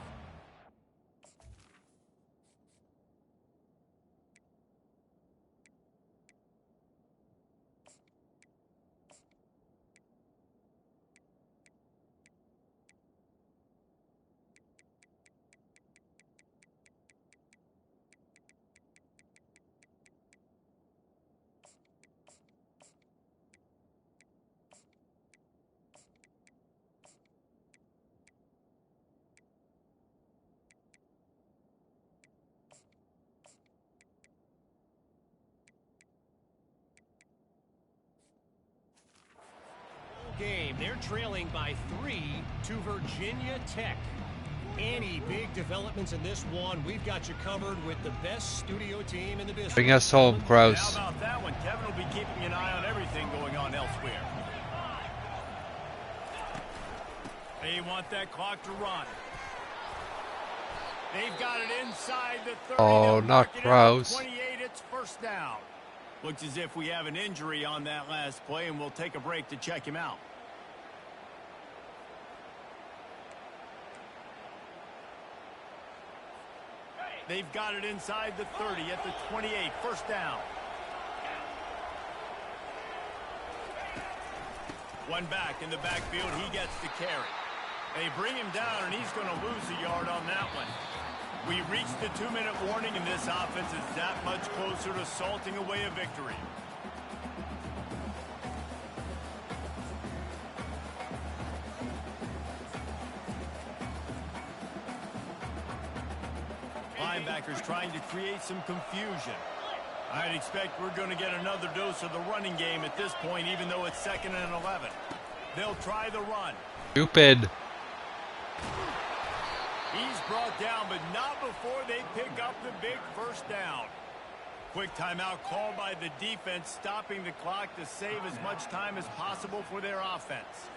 game. They're trailing by 3 to Virginia Tech. Any big developments in this one, we've got you covered with the best studio team in the business. Bring us home, Kraus. How about that one? Kevin will be keeping an eye on everything going on elsewhere. They want that clock to run. They've got it inside the 30. Oh, not Kraus. 28, it's first down. Looks as if we have an injury on that last play, and we'll take a break to check him out. They've got it inside the 30 at the 28, first down. One back in the backfield, he gets the carry. They bring him down, and he's going to lose a yard on that one. We reached the 2-minute warning, and this offense is that much closer to salting away a victory. Linebackers trying to create some confusion. I'd expect we're going to get another dose of the running game at this point, even though it's 2nd and 11. They'll try the run. Stupid. He's brought down, but not before they pick up the big first down. Quick timeout called by the defense, stopping the clock to save as much time as possible for their offense.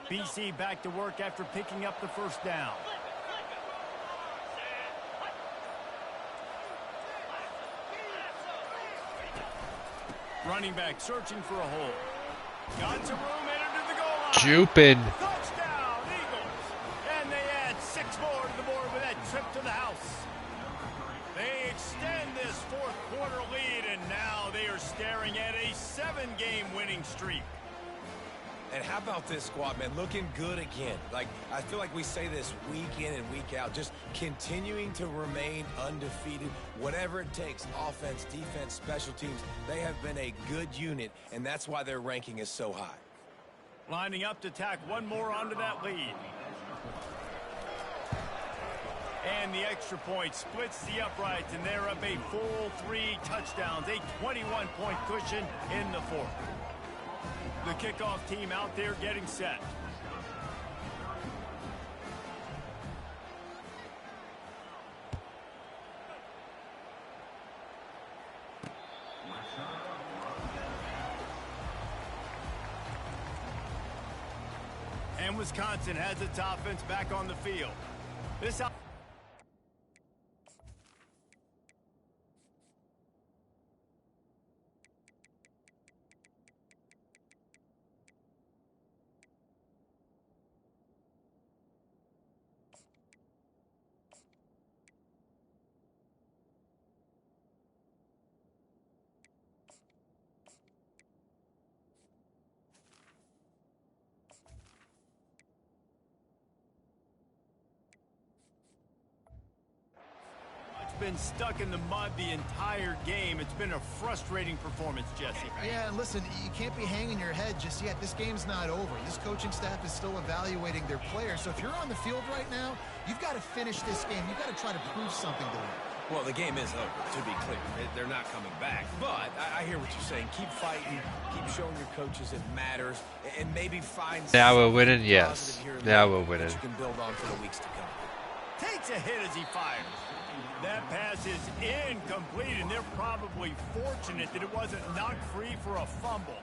BC back to work after picking up the first down. Running back searching for a hole. Got some room, entered to the goal line. Stupid. Touchdown, Eagles. And they add 6 more to the board with that trip to the house. They extend this fourth quarter lead, and now they are staring at a 7-game winning streak. And how about this squad, man? Looking good again. Like, I feel like we say this week in and week out, just continuing to remain undefeated. Whatever it takes, offense, defense, special teams, they have been a good unit, and that's why their ranking is so high. Lining up to tack one more onto that lead. And the extra point splits the uprights, and they're up a full 3 touchdowns, a 21-point cushion in the fourth. The kickoff team out there getting set. And Wisconsin has its offense back on the field. This been stuck in the mud the entire game. It's been a frustrating performance, Jesse. Yeah, and listen, you can't be hanging your head just yet. This game's not over. This coaching staff is still evaluating their players. So if you're on the field right now, you've got to finish this game. You've got to try to prove something to them. Well, the game is over, to be clear. They're not coming back. But I hear what you're saying. Keep fighting. Keep showing your coaches it matters. And maybe find Now we're winning, yes. Now we're winning. that you can build on for the weeks to come. Takes a hit as he fires. That pass is incomplete, and they're probably fortunate that it wasn't knocked free for a fumble.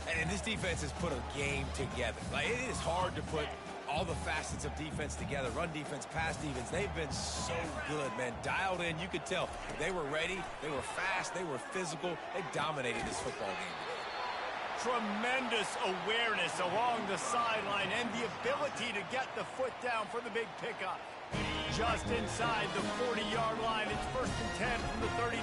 And this defense has put a game together. Like, it is hard to put all the facets of defense together. Run defense, pass defense. They've been so good, man. Dialed in. You could tell they were ready. They were fast. They were physical. They dominated this football game today. Tremendous awareness along the sideline and the ability to get the foot down for the big pickup. Just inside the 40-yard line. It's 1st and 10 from the 39.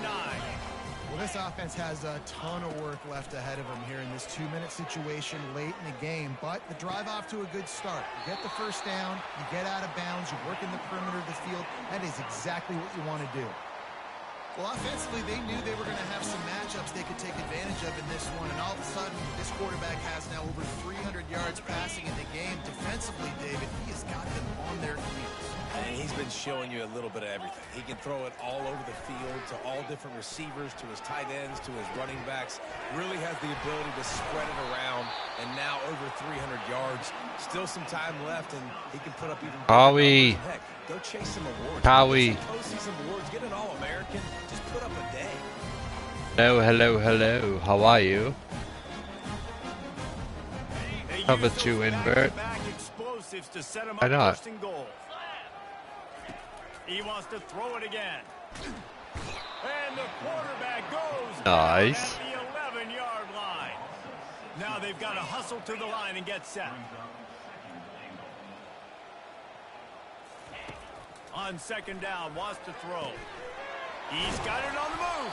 Well, this offense has a ton of work left ahead of them here in this 2-minute situation late in the game. But the drive off to a good start. You get the first down, you get out of bounds, you work in the perimeter of the field. That is exactly what you want to do. Well, offensively, they knew they were going to have some matchups they could take advantage of in this one, and all of a sudden, this quarterback has now over 300 yards passing in the game. Defensively, David, he has got them on their heels. And he's been showing you a little bit of everything. He can throw it all over the field to all different receivers, to his tight ends, to his running backs. Really has the ability to spread it around, and now over 300 yards. Still some time left, and he can put up even Howie. Heck, go chase some awards. Howie. Get some postseason awards. Get an All-American. Just put up a day. Hello, hello, hello. How are you? Cover 2 invert. Why not? He wants to throw it again. And the quarterback goes Nice. at the 11-yard line. Now they've got to hustle to the line and get set. On second down, wants to throw. He's got it on the move.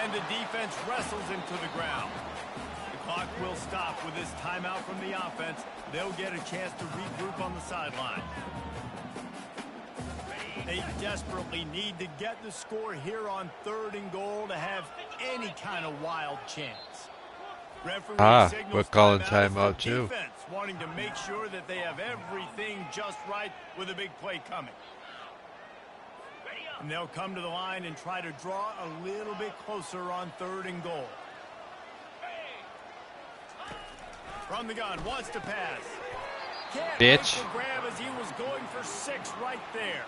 And the defense wrestles him to the ground. The clock will stop with this timeout from the offense. They'll get a chance to regroup on the sideline. They desperately need to get the score here on 3rd and goal to have any kind of wild chance. Referee signals we're calling timeout timeout too. Defense wanting to make sure that they have everything just right with a big play coming. And they'll come to the line and try to draw a little bit closer on 3rd and goal. From the gun, wants to pass. Can't make the grab as he was going for 6 right there.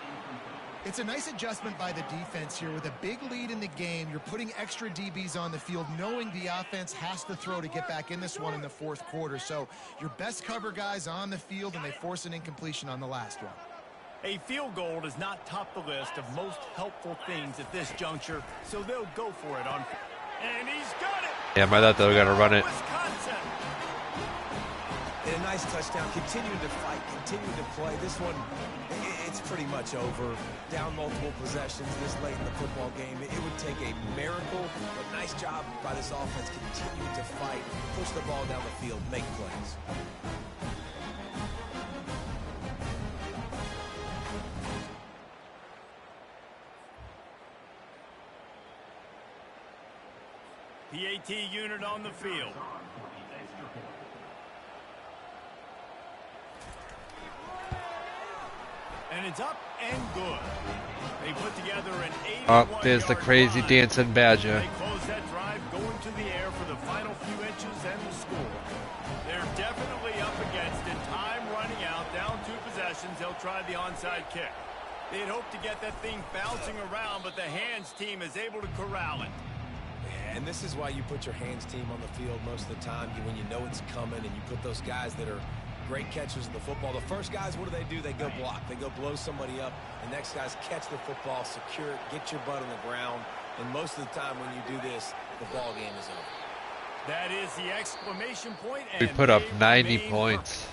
It's a nice adjustment by the defense here. With a big lead in the game, you're putting extra DBs on the field, knowing the offense has to throw to get back in this one in the 4th quarter. So your best cover guys on the field, and they force an incompletion on the last one. A field goal does not top the list of most helpful things at this juncture, so they'll go for it on. And he's got it. Yeah, I thought they were gonna run it. Wisconsin. And a nice touchdown. Continuing to fight, continuing to play. This one, it's pretty much over. Down multiple possessions this late in the football game. It would take a miracle, but nice job by this offense continuing to fight, push the ball down the field, make plays. PAT unit on the field. And it's up and good. They put together an 81-yard Oh, there's the crazy drive. dancing badger. They close that drive going to the air for the final few inches and the score. They're definitely up against it. Time running out, down 2 possessions. They'll try the onside kick. They'd hope to get that thing bouncing around, but the hands team is able to corral it. And this is why you put your hands team on the field most of the time. When you know it's coming, and you put those guys that are great catchers of the football. The first guys, what do? They go block. They go blow somebody up. The next guys catch the football, secure it, get your butt on the ground. And most of the time when you do this, the ball game is over. That is the exclamation point. We And put up they 90 remain points.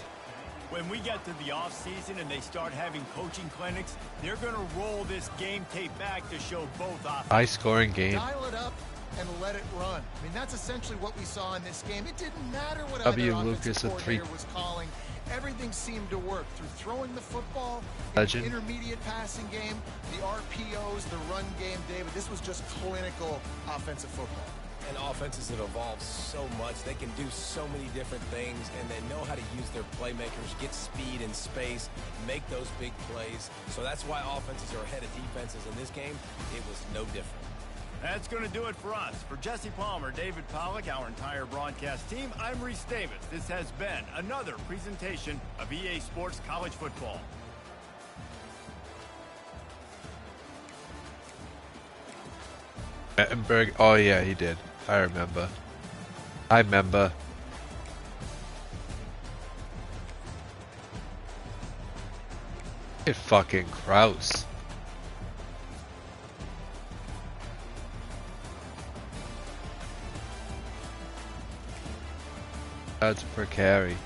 When we get to the offseason and they start having coaching clinics, they're going to roll this game tape back to show both options. High scoring game. Dial it up and let it run. I mean, that's essentially what we saw in this game. It didn't matter what W. other Lucas offensive at 3. coordinator was calling. Everything seemed to work through throwing the football, Legend. the intermediate passing game, the RPOs, the run game. David, this was just clinical offensive football. And offenses have evolved so much. They can do so many different things, and they know how to use their playmakers, get speed and space, make those big plays. So that's why offenses are ahead of defenses. In this game, it was no different. That's going to do it for us. For Jesse Palmer, David Pollack, our entire broadcast team, I'm Reese Davis. This has been another presentation of EA Sports College Football. Mettenberg. Oh yeah, he did. I remember. I remember. It fucking Kraus. That's per carry.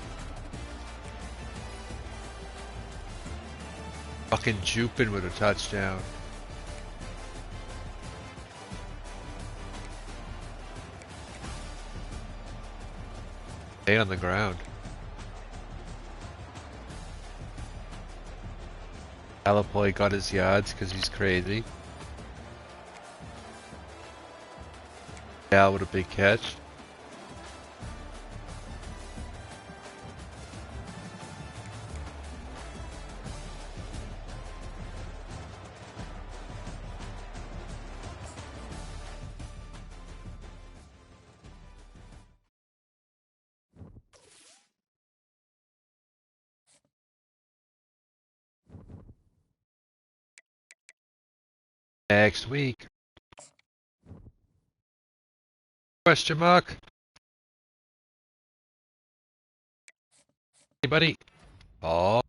Fucking Jupin with a touchdown. Stay on the ground. Alapoy got his yards because he's crazy. Yeah, with a big catch. Next week. Question mark? Anybody? Oh.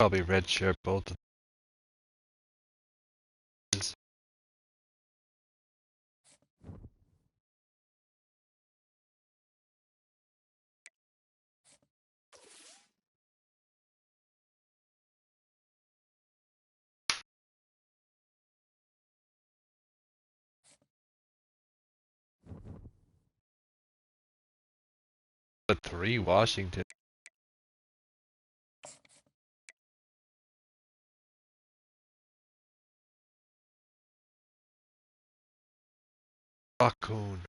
Probably red shirt both of these. But 3 Washington. Raccoon.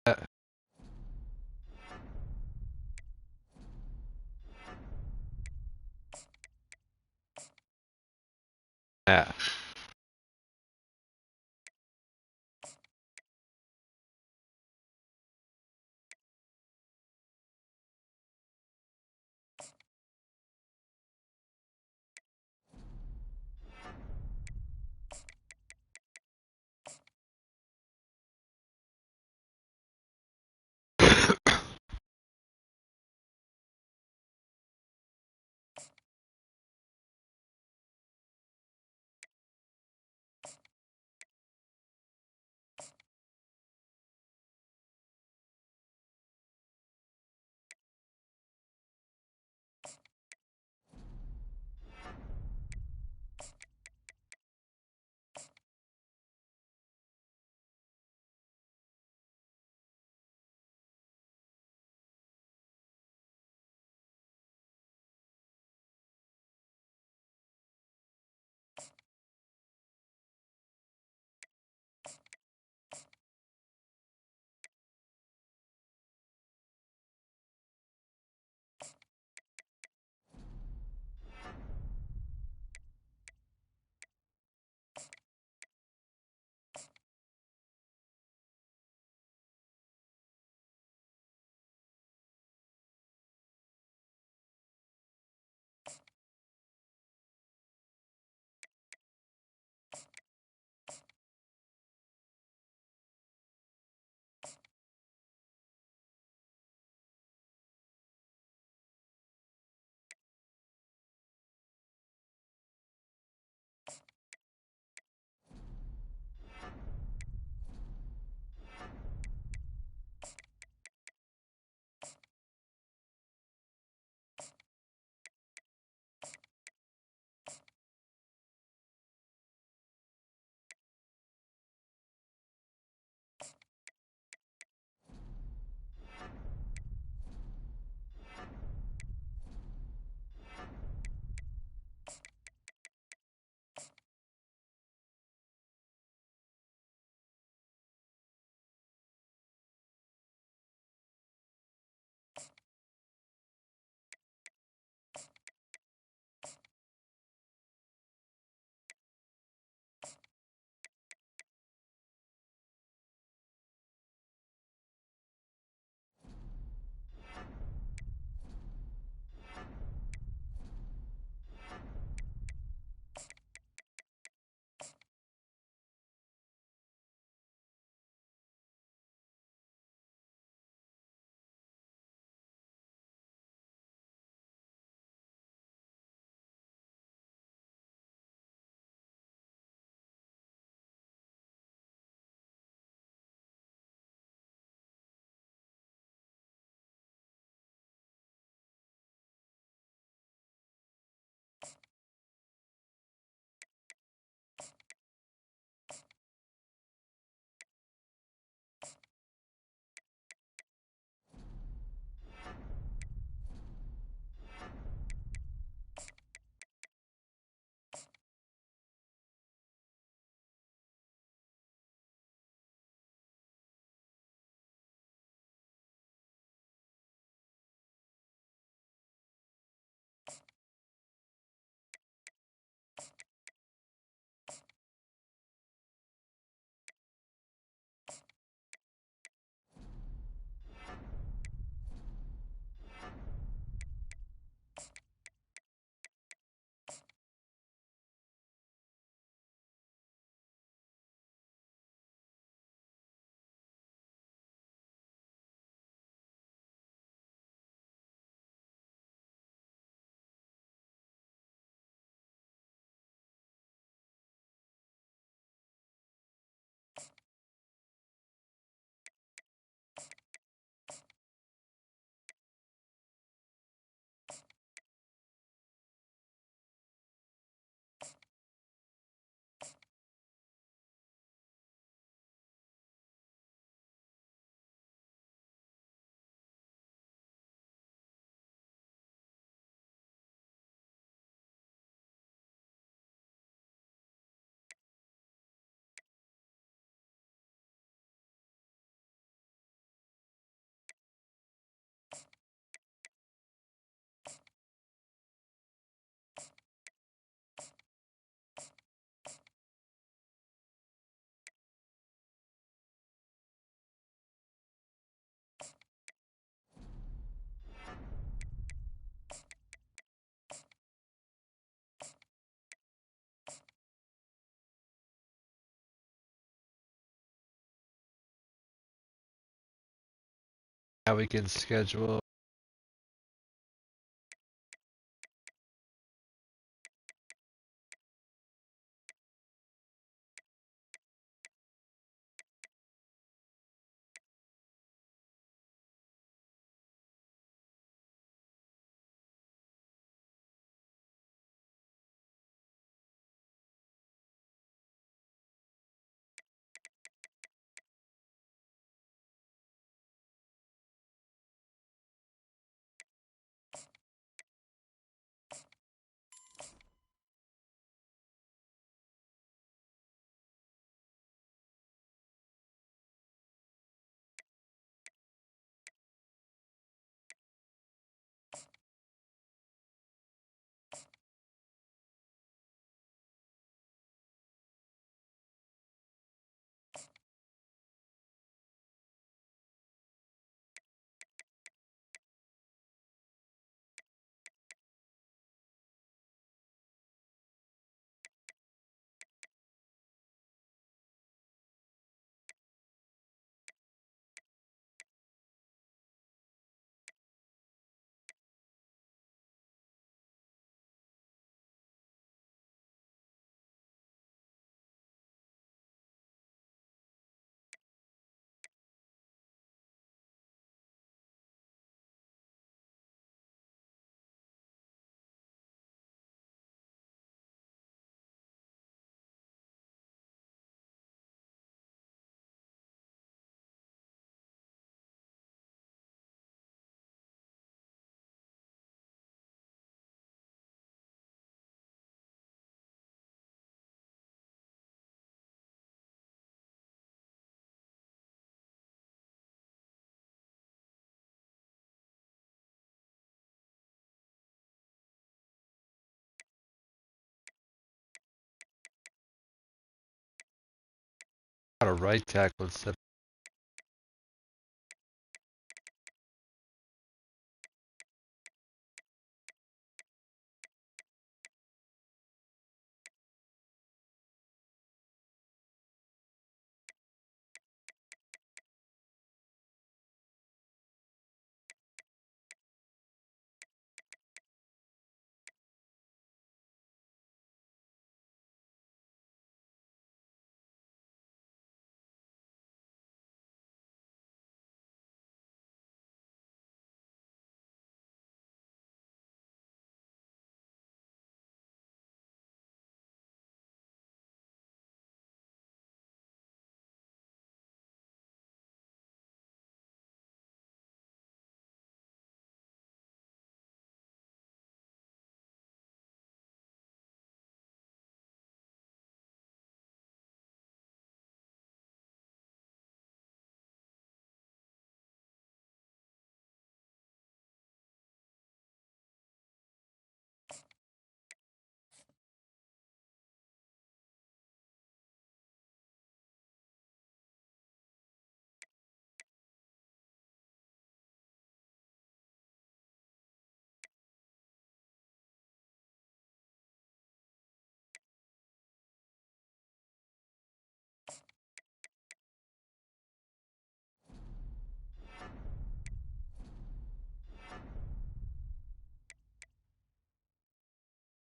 Uh, yeah. Now we can schedule. Got a right tackle instead.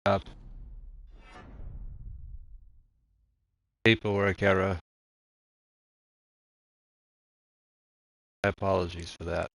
Up. Paperwork error. My apologies for that.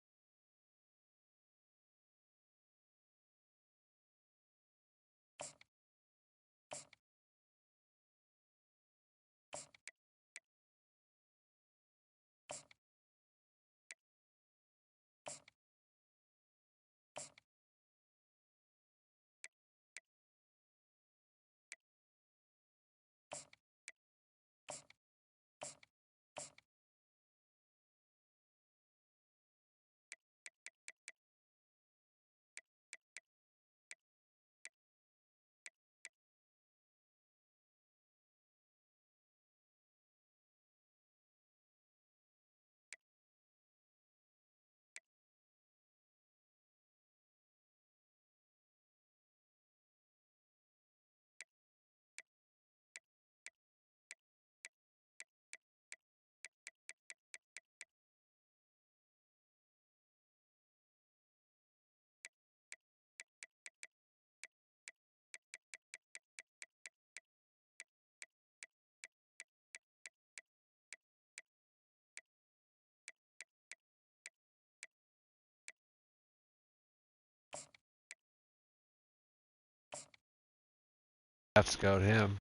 Half scout him.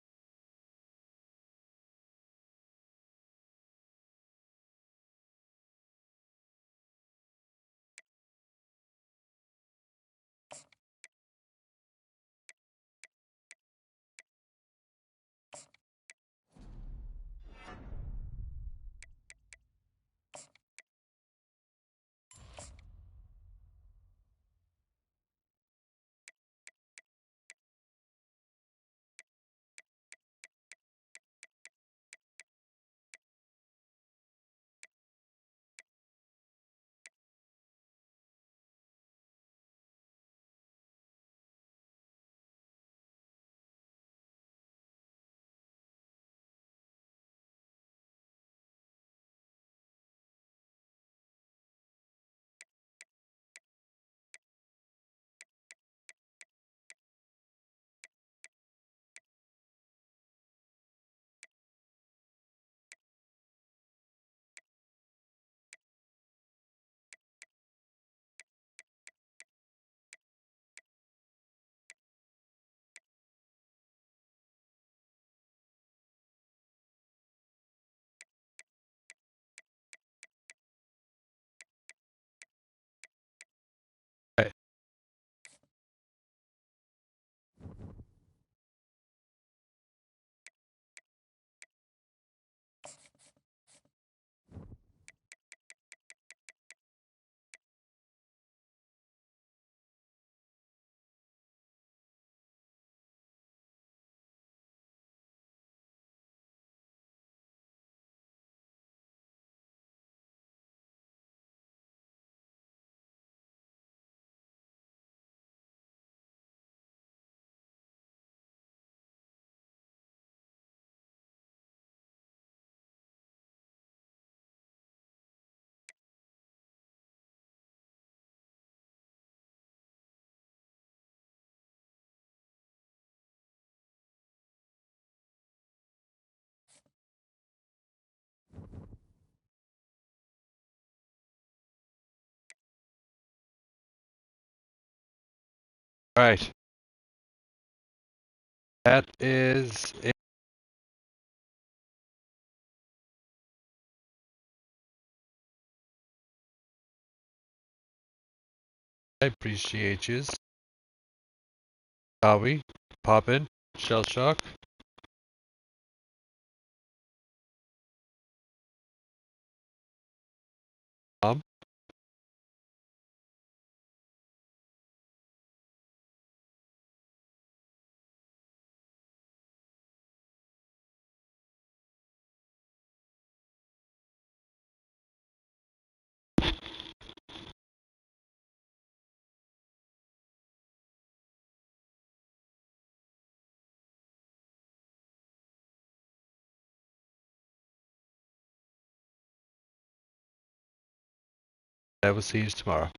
Right. All right. That is it. I appreciate you. Howie, Poppin, Shell Shock. I will see you tomorrow.